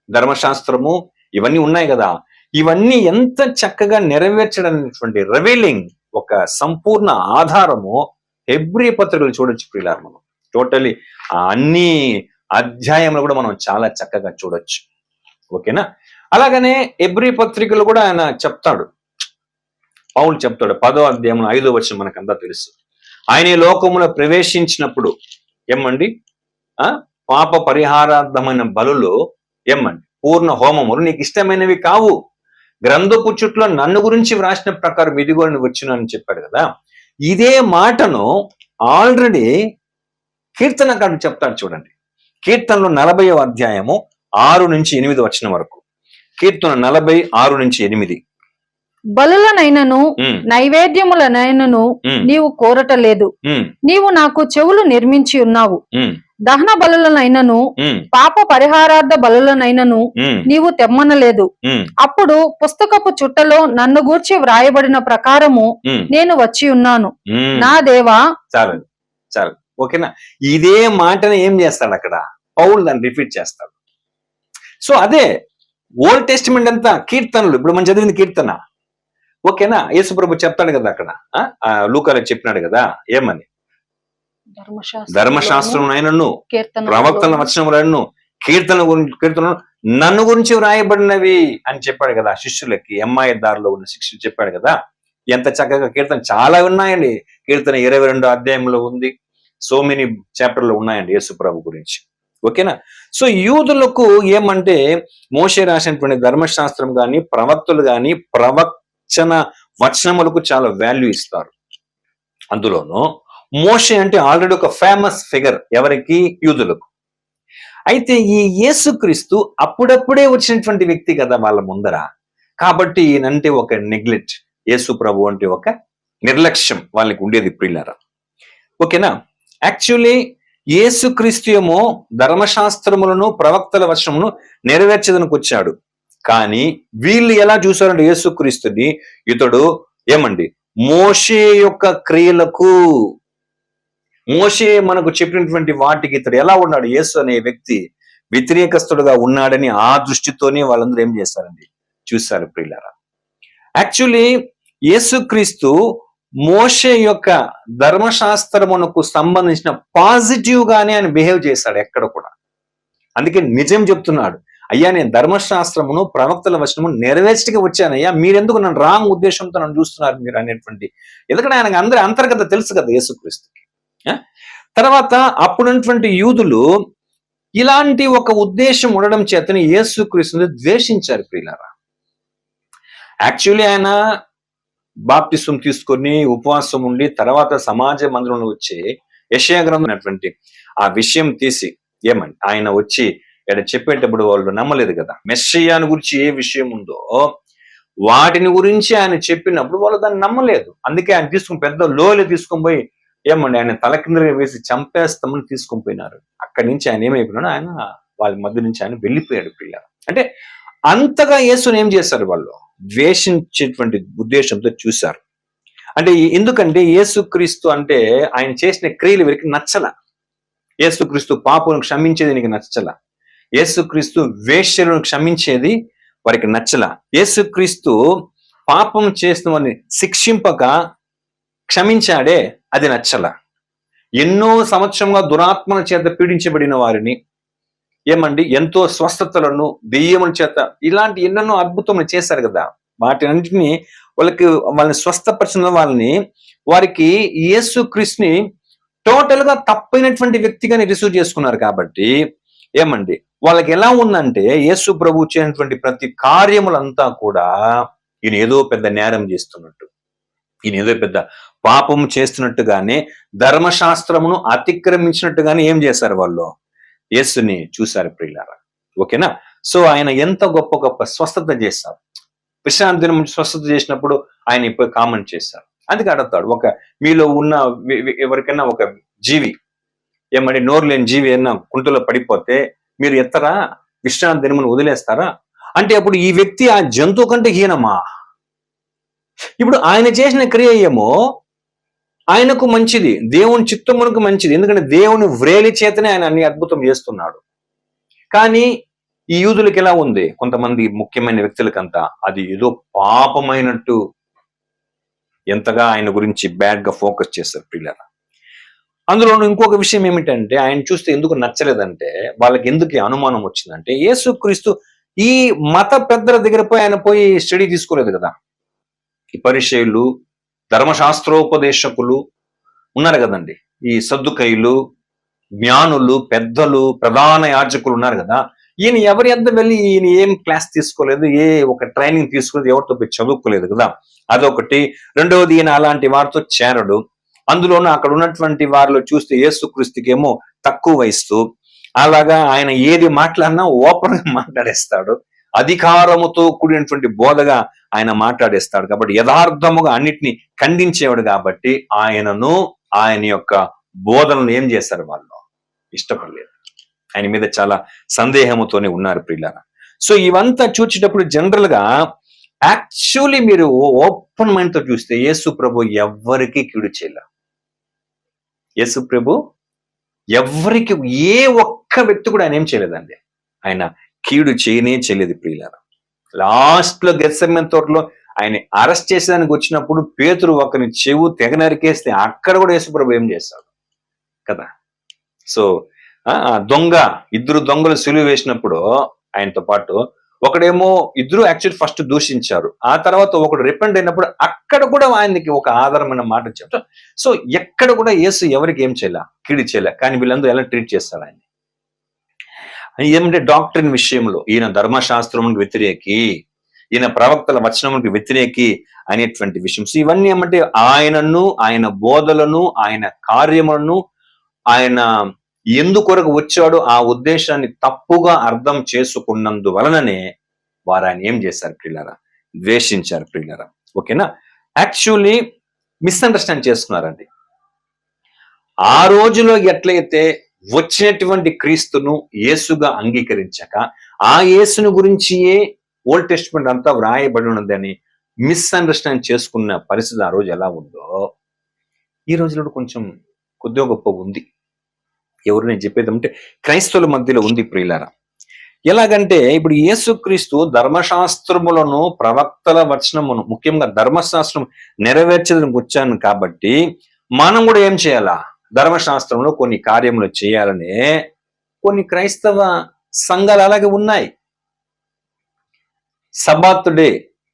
ధర్మశాస్త్రము ఇవన్నీ ఉన్నాయి కదా. ఇవన్నీ ఎంత చక్కగా నెరవేర్చడానికి రివీలింగ్ ఒక సంపూర్ణ ఆధారము హెబ్రీ పత్రికలు చూడొచ్చు ప్రియులారా. మనం టోటలీ అన్ని అధ్యాయంలో కూడా మనం చాలా చక్కగా చూడొచ్చు. ఓకేనా? అలాగనే హెబ్రీ పత్రికలు కూడా ఆయన చెప్తాడు, పౌలు చెప్తాడు 10వ అధ్యాయం 5వ వచనం మనకంతా తెలుసు. ఆయన ఈ లోకములో ప్రవేశించినప్పుడు ఏమండి, పాప పరిహారార్థమైన బలులు ఏమండి, పూర్ణ హోమములు నీకు ఇష్టమైనవి కావు, గ్రంథపు చుట్లో నన్ను గురించి వ్రాసిన ప్రకారం ఇదిగో నువ్వు వచ్చినని చెప్పాడు కదా. ఇదే మాటను ఆల్రెడీ కీర్తనకారుడు చెప్తాడు చూడండి. కీర్తనలో 40వ అధ్యాయము 6-8 వరకు. కీర్తన 46-8. బలులనైనను నైవేద్యములనైనను నీవు కోరటలేదు. నీవు నాకు చెవులు నిర్మించి ఉన్నావు. దహన బలులనైనను పాప పరిహారార్థ బలులనైనను నీవు తెమ్మనలేదు. అప్పుడు పుస్తకపు చుట్టలో నన్ను గూర్చి వ్రాయబడిన ప్రకారము నేను వచ్చి ఉన్నాను. నా దేవా. చాలు చాలు, ఓకేనా? ఇదే మాటను ఏం చేస్తాడు అక్కడ పౌలు, దాన్ని రిపీట్ చేస్తాడు. సో అదే ఓల్డ్ టెస్టిమెంట్ అంతా కీర్తనలు. ఇప్పుడు మనం చదివింది కీర్తన, ఓకేనా? యేసుప్రభు చెప్తాడు కదా అక్కడ, లూకాలో చెప్పినాడు కదా, ఏమని? ధర్మశాస్త్రమునైనను ప్రవక్తల వచనములను కీర్తనలు నన్ను గురించి వ్రాయబడినవి అని చెప్పాడు కదా శిష్యులకి. అమ్మాయి దారిలో ఉన్న శిష్యులు చెప్పాడు కదా, ఎంత చక్కగా కీర్తన చాలా ఉన్నాయండి. కీర్తన 22 అధ్యాయంలో ఉంది, సో మెనీ చాప్టర్లో ఉన్నాయండి యేసుప్రభు గురించి, ఓకేనా? సో యూదులకు ఏమంటే మోషే రాసినటువంటి ధర్మశాస్త్రం గాని, ప్రవక్తలు గాని, ప్రవచన వచనములకు చాలా వాల్యూ ఇస్తారు. అందులోనూ మోషే అంటే ఆల్రెడీ ఒక ఫేమస్ ఫిగర్ ఎవరికి? యూదులకు. అయితే ఈ యేసుక్రీస్తు అప్పుడప్పుడే వచ్చినటువంటి వ్యక్తి కదా వాళ్ళ ముందర. కాబట్టి ఈయనంటే ఒక నెగ్లెక్ట్, యేసు ప్రభు అంటే ఒక నిర్లక్ష్యం వాళ్ళకి ఉండేది ప్రియులారా, ఓకేనా? యాక్చువల్లీ యేసుక్రీస్తు ఏమో ధర్మశాస్త్రములను ప్రవక్తల వచనమును నెరవేర్చడానికి వచ్చాడు. కానీ వీళ్ళు ఎలా చూశారంటే యేసుక్రీస్తుని, ఇతడు ఏమండి మోషే యొక్క క్రియలకు, మోషే మనకు చెప్పినటువంటి వాటికి ఇతడు ఎలా ఉన్నాడు, యేసు అనే వ్యక్తి వ్యతిరేకస్తుడుగా ఉన్నాడని ఆ దృష్టితోనే వాళ్ళందరూ ఏం చేస్తారండి చూశారు ప్రియులారా. యాక్చువల్లీ యేసుక్రీస్తు మోషే యొక్క ధర్మశాస్త్రమునకు సంబంధించిన పాజిటివ్ గానే ఆయన బిహేవ్ చేశాడు ఎక్కడ కూడా. అందుకే నిజం చెప్తున్నాడు, అయ్యా నేను ధర్మశాస్త్రమును ప్రవక్తల వచనము నెరవేర్చడానికి వచ్చానయ్యా, మీరెందుకు నన్ను రాంగ్ ఉద్దేశంతో నన్ను చూస్తున్నారు మీరు అనేటువంటి. ఎందుకంటే ఆయనకు అందరి అంతర్గత తెలుసు కదా యేసుక్రీస్తుకి. తర్వాత అప్పుడున్నటువంటి యూదులు ఇలాంటి ఒక ఉద్దేశం ఉండడం చేతని యేసుక్రీస్తుని ద్వేషించారు ప్రియులారా. యాక్చువల్లీ ఆయన బాప్తిసం తీసుకొని ఉపవాసం ఉండి తర్వాత సమాజ మందిరంలో వచ్చి యెషయా గ్రంథం అనేటువంటి ఆ విషయం తీసి ఏమని ఆయన వచ్చి ఇక్కడ చెప్పేటప్పుడు వాళ్ళు నమ్మలేదు కదా. మెస్సియాను గురించి ఏ విషయం ఉందో వాటిని గురించి ఆయన చెప్పినప్పుడు వాళ్ళు దాన్ని నమ్మలేదు. అందుకే ఆయన తీసుకుని పెద్ద లోయలు తీసుకొని పోయి ఏమండి ఆయన తల కిందగా వేసి చంపేస్తామని తీసుకొని పోయినారు. అక్కడి నుంచి ఆయన ఏమైపోయినాడు, ఆయన వాళ్ళ మధ్య నుంచి ఆయన వెళ్ళిపోయాడు ప్రియులారా. అంటే అంతగా యేసుని ఏం చేశారు వాళ్ళు, ద్వేషించేటువంటి ఉద్దేశంతో చూశారు. అంటే ఎందుకంటే యేసుక్రీస్తు అంటే ఆయన చేసిన క్రియలు వీరికి నచ్చల. యేసుక్రీస్తు పాపను క్షమించేది నీకు నచ్చల. యేసుక్రీస్తు వేశ్యలను క్షమించేది వారికి నచ్చల. యేసుక్రీస్తు పాపం చేసిన వారిని శిక్షింపక క్షమించాడే, అది నచ్చల. ఎన్నో సంవత్సరంగా దురాత్మల చేత పీడించబడిన వారిని ఏమండి ఎంతో స్వస్థతలను దెయ్యముల చేత ఇలాంటి ఎన్నెన్నో అద్భుతములు చేశారు కదా. వాటిన్నింటినీ వాళ్ళని స్వస్థపరిచిన వాళ్ళని వారికి యేసుక్రీస్తుని టోటల్ గా తప్పైనటువంటి వ్యక్తిగానే రిసీవ్ చేసుకున్నారు. కాబట్టి ఏమండి వాళ్ళకి ఎలా ఉందంటే యేసు ప్రభు చేసినటువంటి ప్రతి కార్యములంతా కూడా ఈయన ఏదో పెద్ద నేరం చేస్తున్నట్టు, ఈయన ఏదో పెద్ద పాపం చేస్తున్నట్టుగానే ధర్మశాస్త్రమును అతిక్రమించినట్టుగానే ఏం చేశారు వాళ్ళు, యేసుని చూశారు ప్రియులారా, ఓకేనా? సో ఆయన ఎంత గొప్ప గొప్ప స్వస్థత చేశారు. విశ్రాంతి దినం స్వస్థత చేసినప్పుడు ఆయన ఇప్పుడు కామెంట్ చేశారు. అందుకే అడుగుతాడు, ఒక మీలో ఉన్న ఎవరికైనా ఒక జీవి ఏమంటే నోరు లేని జీవి ఏమన్నా కుంటలో పడిపోతే మీరు ఎత్తరా, విశ్రాంతి దినమును వదిలేస్తారా అంటే అప్పుడు ఈ వ్యక్తి ఆ జంతువు కంటే హీనమా? ఇప్పుడు ఆయన చేసిన క్రియ ఏమో ఆయనకు మంచిది, దేవుని చిత్తమునకు మంచిది, ఎందుకంటే దేవుని వ్రేలి చేతనే ఆయన అన్ని అద్భుతం చేస్తున్నాడు. కానీ ఈ యూదులకు ఎలా ఉంది, కొంతమంది ముఖ్యమైన వ్యక్తులకంతా అది ఏదో పాపమైనట్టు ఎంతగా ఆయన గురించి బ్యాడ్ గా ఫోకస్ చేస్తారు పిల్లలు. అందులో ఇంకొక విషయం ఏమిటంటే ఆయన చూస్తే ఎందుకు నచ్చలేదంటే వాళ్ళకి ఎందుకు అనుమానం వచ్చిందంటే యేసుక్రీస్తు ఈ మత పెద్దల దగ్గర పోయి ఆయన పోయి స్టడీ తీసుకోలేదు కదా. ఈ పరిచయులు ధర్మశాస్త్రోపదేశకులు ఉన్నారు కదండి, ఈ సద్దుకైలు జ్ఞానులు పెద్దలు ప్రధాన యాజకులు ఉన్నారు కదా. ఈయన ఎవరి వద్ద వెళ్ళి ఈయన ఏం క్లాస్ తీసుకోలేదు, ఏ ఒక ట్రైనింగ్ తీసుకోలేదు, ఎవరితో పోయి చదువుకోలేదు కదా. అదొకటి. రెండవది ఈయన అలాంటి వారితో చేరడు. అందులోనూ అక్కడ ఉన్నటువంటి వారిలో చూస్తే యేసుక్రీస్తుకేమో తక్కువ వయస్సు, అలాగా ఆయన ఏది మాట్లాడినా ఓపెన్ గా మాట్లాడేస్తాడు. అధికారముతో కూడినటువంటి బోధగా ఆయన మాట్లాడేస్తాడు. కాబట్టి యథార్థముగా అన్నిటినీ ఖండించేవాడు కాబట్టి ఆయన యొక్క బోధనలు ఏం చేశారు, వాళ్ళు ఇష్టపడలేదు. ఆయన మీద చాలా సందేహముతోనే ఉన్నారు ప్రియులారా. సో ఇవంతా చూచేటప్పుడు జనరల్ గా యాక్చువల్లీ మీరు ఓపెన్ మైండ్ తో చూస్తే యేసు ప్రభు ఎవ్వరికి కీడు చేయలే. యేసు ప్రభు ఎవ్వరికి, ఏ ఒక్క వ్యక్తి కూడా ఆయన ఏం చేయలేదండి. ఆయన కీడు చేయలేదు ప్రియులారా. లాస్ట్ లో గెత్సెమనే తోటలో ఆయన అరెస్ట్ చేసేదానికి వచ్చినప్పుడు పేతురు ఒకరిని చెవు తెగ నరికేస్తే అక్కడ కూడా యేసు ప్రభు ఏం చేస్తాడు కదా. సో ఇద్దరు దొంగలు సిలువ వేసినప్పుడు ఆయనతో పాటు ఒకడేమో, ఇద్దరు యాక్చువల్లీ ఫస్ట్ దూషించారు, ఆ తర్వాత ఒకడు రిపెంట్ అయినప్పుడు అక్కడ కూడా ఆయనకి ఒక ఆధారమైన మాట చెప్తారు. సో ఎక్కడ కూడా యేసు ఎవరికి ఏం చేయలే, కీడు చేయలే. కానీ వీళ్ళందరూ ఎలా ట్రీట్ చేస్తారు ఆయన ఏమంటే, డాక్టరీన్ విషయంలో ఈయన ధర్మశాస్త్రమునికి వ్యతిరేకి, ఈయన ప్రవక్తల వచనమునికి వ్యతిరేకి అనేటువంటి విషయం. సో ఇవన్నీ ఏమంటే ఆయనను, ఆయన బోధలను, ఆయన కార్యములను, ఆయన ఎందుకొరకు వచ్చాడో ఆ ఉద్దేశాన్ని తప్పుగా అర్థం చేసుకున్నందువలననే వారు ఆయన ఏం చేశారు ప్రియులారా, ద్వేషించారు ప్రియులారా. ఓకేనా. యాక్చువల్లీ మిస్అండర్స్టాండ్ చేసుకున్నారండి. ఆ రోజులో ఎట్లయితే వచ్చినటువంటి క్రీస్తును యేసుగా అంగీకరించక ఆ యేసును గురించియే ఓల్డ్ టెస్ట్మెంట్ అంతా వ్రాయబడి ఉన్నదని మిస్అండర్స్టాండ్ చేసుకున్న పరిస్థితి ఆ రోజు ఎలా ఉందో ఈ రోజులో కొంచెం కొద్దిగా గొప్ప ఉంది. ఎవరు నేను చెప్పేది అంటే క్రైస్తవుల మధ్యలో ఉంది ప్రియులారా. ఎలాగంటే ఇప్పుడు యేసుక్రీస్తు ధర్మశాస్త్రములను, ప్రవక్తల వచనమును, ముఖ్యంగా ధర్మశాస్త్రం నెరవేర్చడానికి వచ్చాను కాబట్టి మనం కూడా ఏం చేయాలా, ధర్మశాస్త్రంలో కొన్ని కార్యములు చేయాలనే కొన్ని క్రైస్తవ సంఘాలు అలాగే ఉన్నాయి. సబాత్ డే,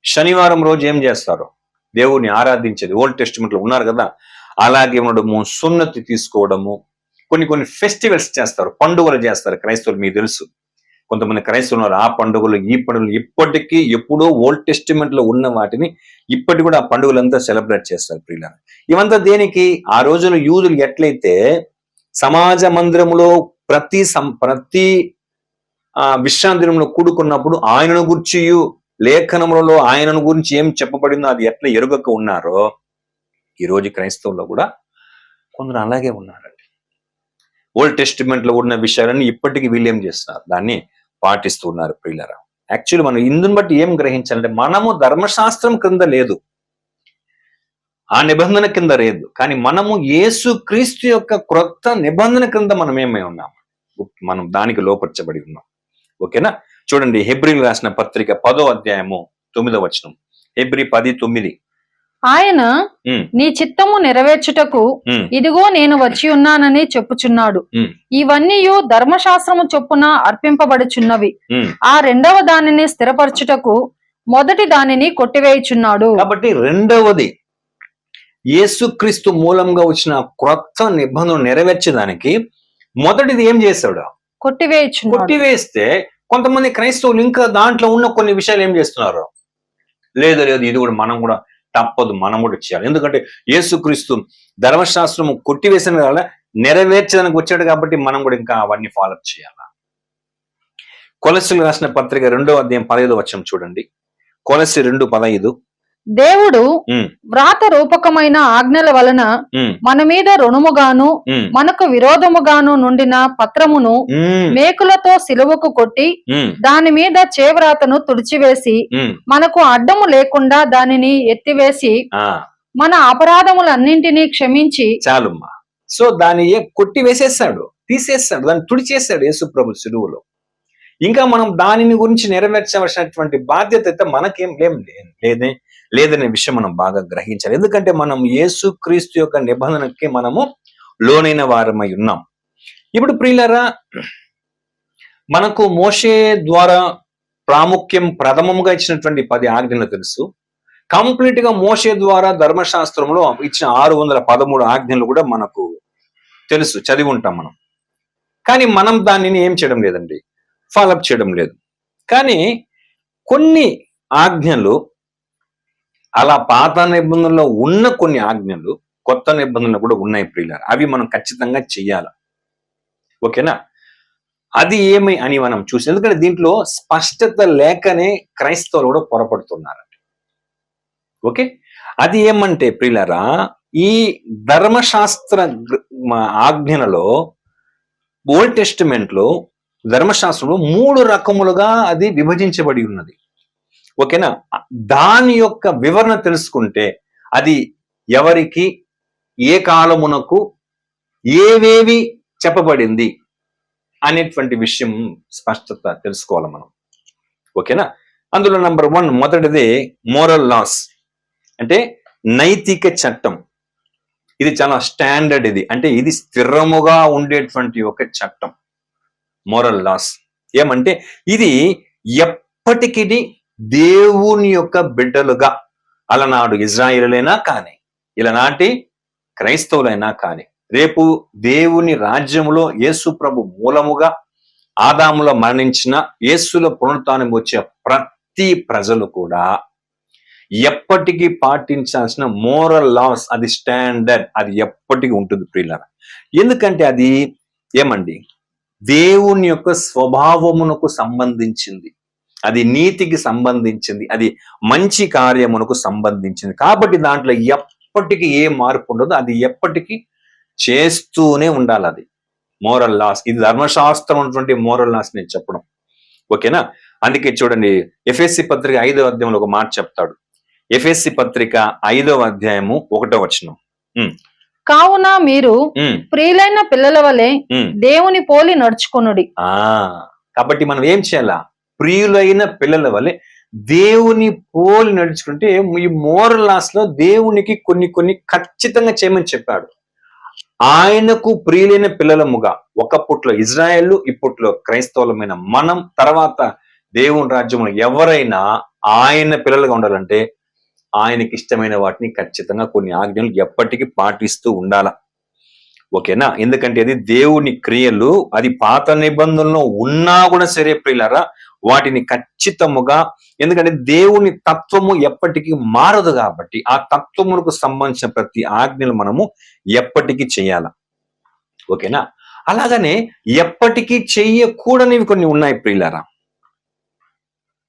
శనివారం రోజు ఏం చేస్తారు, దేవుని ఆరాధించేది. ఓల్డ్ టెస్టిమెంట్ లో ఉన్నారు కదా. అలాగే ఉండడము, సున్నతి తీసుకోవడము, కొన్ని ఫెస్టివల్స్ చేస్తారు, పండుగలు చేస్తారు క్రైస్తవులు. మీకు తెలుసు, కొంతమంది క్రైస్తవులు ఉన్నారు, ఆ పండుగలు ఈ పండుగలు ఇప్పటికీ ఎప్పుడో ఓల్డ్ టెస్టిమెంట్ లో ఉన్న వాటిని ఇప్పటికి కూడా ఆ పండుగలంతా సెలబ్రేట్ చేస్తారు ప్రియులారా. ఇవంతా దేనికి, ఆ రోజున యూదులు ఎట్లయితే సమాజ మందిరంలో ప్రతి విశ్రాంతి దినంలో కూడుకున్నప్పుడు ఆయనను గురించి లేఖనములలో ఆయనను గురించి ఏం చెప్పబడిందో అది ఎట్లా ఎరుగక ఉన్నారో, ఈ రోజు క్రైస్తవుల్లో కూడా కొందరు అలాగే ఉన్నారండి. ఓల్డ్ టెస్టిమెంట్ లో ఉన్న విషయాలన్నీ ఇప్పటికీ వీళ్ళు ఏం చేస్తున్నారు, దాన్ని పాటిస్తూ ఉన్నారు ప్రియులారా. యాక్చువల్లీ మనం ఇందుని బట్టి ఏం గ్రహించాలంటే, మనము ధర్మశాస్త్రం క్రింద లేదు, ఆ నిబంధన కింద లేదు, కానీ మనము యేసు క్రీస్తు యొక్క క్రొత్త నిబంధన క్రింద మనం ఏమై ఉన్నాం, మనం దానికి లోపరచబడి ఉన్నాం. ఓకేనా. చూడండి, హెబ్రీలు రాసిన పత్రిక 10వ అధ్యాయము 9వ వచనం. హెబ్రీ 10:9. ఆయన నీ చిత్తము నెరవేర్చుటకు ఇదిగో నేను వచ్చి ఉన్నానని చెప్పుచున్నాడు. ఇవన్నీ ధర్మశాస్త్రము చొప్పున అర్పింపబడుచున్నవి. ఆ రెండవ దానిని స్థిరపరచుటకు మొదటి దానిని కొట్టివేయుచున్నాడు. కాబట్టి రెండవది, యేసుక్రీస్తు మూలంగా వచ్చిన క్రొత్త నిబంధన నెరవేర్చడానికి మొదటిది ఏం చేశాడు, కొట్టివేస్తే కొంతమంది క్రైస్తవులు ఇంకా దాంట్లో ఉన్న కొన్ని విషయాలు ఏం చేస్తున్నారు, లేదు ఇది కూడా మనం కూడా తప్పదు, మనం కూడా చేయాలి. ఎందుకంటే యేసుక్రీస్తు ధర్మశాస్త్రము కొట్టివేసిన వల్ల నెరవేర్చడానికి వచ్చాడు కాబట్టి మనం కూడా ఇంకా అవన్నీ ఫాలో చేయాలా. కొలస్సీలు రాసిన పత్రిక 2వ అధ్యాయం 15వ వచనం చూడండి. కొలస్సీ 2:15. దేవుడు వ్రాత రూపకమైన ఆజ్ఞల వలన మన మీద రుణముగాను మనకు విరోధముగాను నుండిన పత్రమును మేకులతో సిలువకు కొట్టి దాని మీద చేవ్రాతను తుడిచివేసి మనకు అడ్డము లేకుండా దానిని ఎత్తివేసి మన అపరాధములన్నింటినీ క్షమించి చాలుమ్మా. సో దాన్ని కొట్టి వేసేస్తాడు, తీసేస్తాడు, దాన్ని తుడిచేస్తాడు యేసు ప్రభు సిలువలో. ఇంకా మనం దానిని గురించి నెరవేర్చవలసినటువంటి బాధ్యత అయితే మనకేం లేదనే విషయం మనం బాగా గ్రహించాలి. ఎందుకంటే మనం యేసు క్రీస్తు యొక్క నిబంధనకి మనము లోనైన వారమై ఉన్నాం. ఇప్పుడు ప్రియులారా, మనకు మోషే ద్వారా ప్రథమంగా ఇచ్చినటువంటి 10 ఆజ్ఞలు తెలుసు. కంప్లీట్ గా మోషే ద్వారా ధర్మశాస్త్రంలో ఇచ్చిన 613 ఆజ్ఞలు కూడా మనకు తెలుసు, చదివి ఉంటాం మనం. కానీ మనం దానిని ఏం చేయడం లేదండి, ఫాలోఅప్ చేయడం లేదు. కానీ కొన్ని ఆజ్ఞలు, అలా పాత నిబంధనలో ఉన్న కొన్ని ఆజ్ఞలు కొత్త నిబంధనలు కూడా ఉన్నాయి ప్రియులారా. అవి మనం ఖచ్చితంగా చెయ్యాలి. ఓకేనా. అది ఏమి అని మనం చూసి, ఎందుకంటే దీంట్లో స్పష్టత లేకనే క్రైస్తవులు కూడా పొరపడుతున్నారు. ఓకే, అది ఏమంటే ప్రియులారా, ఈ ధర్మశాస్త్ర ఆజ్ఞలలో ఓల్డ్ టెస్టిమెంట్ లో ధర్మశాస్త్రంలో 3 రకములుగా అది విభజించబడి ఉన్నది. ఓకేనా, దాని యొక్క వివరణ తెలుసుకుంటే అది ఎవరికి, ఏ కాలమునకు ఏవేవి చెప్పబడింది అనేటువంటి విషయం స్పష్టత తెలుసుకోవాలి మనం. ఓకేనా, అందులో నంబర్ 1 మొదటిది మోరల్ లాస్, అంటే నైతిక చట్టం. ఇది చాలా స్టాండర్డ్, ఇది అంటే ఇది స్థిరముగా ఉండేటువంటి ఒక చట్టం, మోరల్ లాస్. ఏమంటే ఇది ఎప్పటికీ దేవుని యొక్క బిడ్డలుగా, అలనాడు ఇజ్రాయేలులైనా కానీ ఇలనాటి క్రైస్తవులైనా కానీ రేపు దేవుని రాజ్యములో యేసు ప్రభు మూలముగా ఆదాములో మరణించిన యేసులో పునరుత్థానం వచ్చే ప్రతి ప్రజలు కూడా ఎప్పటికీ పాటించాల్సిన మోరల్ లాస్, అది స్టాండర్డ్, అది ఎప్పటికీ ఉంటుంది ప్రియులారా. ఎందుకంటే అది ఏమండి, దేవుని యొక్క స్వభావమునకు సంబంధించింది, అది నీతికి సంబంధించింది, అది మంచి కార్యమునకు సంబంధించింది. కాబట్టి దాంట్లో ఎప్పటికీ ఏ మార్పు ఉండదు, అది ఎప్పటికీ చేస్తూనే ఉండాలి. అది మోరల్ లాస్, ఇది ధర్మశాస్త్రం అన్నటువంటి మోరల్ లాస్ నేను చెప్పడం. ఓకేనా, అందుకే చూడండి ఎఫెసీ పత్రిక 5వ అధ్యాయంలో ఒక మాట చెప్తాడు. ఎఫెసీ పత్రిక 5వ అధ్యాయము 1వ వచనం. కావున మీరు ప్రియులైన పిల్లల వలె దేవుని పోలి నడుచుకొనుడి. కాబట్టి మనం ఏం చేయాలా, ప్రియులైన పిల్లల వలె దేవుని పోలి నడుచుకుంటే ఈ మోరల్ లాస్ లో దేవునికి కొన్ని ఖచ్చితంగా చేయమని చెప్పాడు. ఆయనకు ప్రియులైన పిల్లలముగా, ఒకప్పట్లో ఇజ్రాయేల్, ఇప్పట్లో క్రైస్తవులమైన మనం, తర్వాత దేవుని రాజ్యంలో ఎవరైనా ఆయన పిల్లలుగా ఉండాలంటే ఆయనకి ఇష్టమైన వాటిని ఖచ్చితంగా కొన్ని ఆజ్ఞలు ఎప్పటికీ పాటిస్తూ ఉండాల. ఓకేనా, ఎందుకంటే అది దేవుని క్రియలు, అది పాత నిబంధనలో ఉన్నా కూడా సరే ప్రియులారా, వాటిని ఖచ్చితముగా, ఎందుకంటే దేవుని తత్వము ఎప్పటికీ మారదు కాబట్టి ఆ తత్వములకు సంబంధించిన ప్రతి ఆజ్ఞలు మనము ఎప్పటికీ చేయాల. ఓకేనా, అలాగనే ఎప్పటికీ చెయ్యకూడనివి కొన్ని ఉన్నాయి ప్రియులారా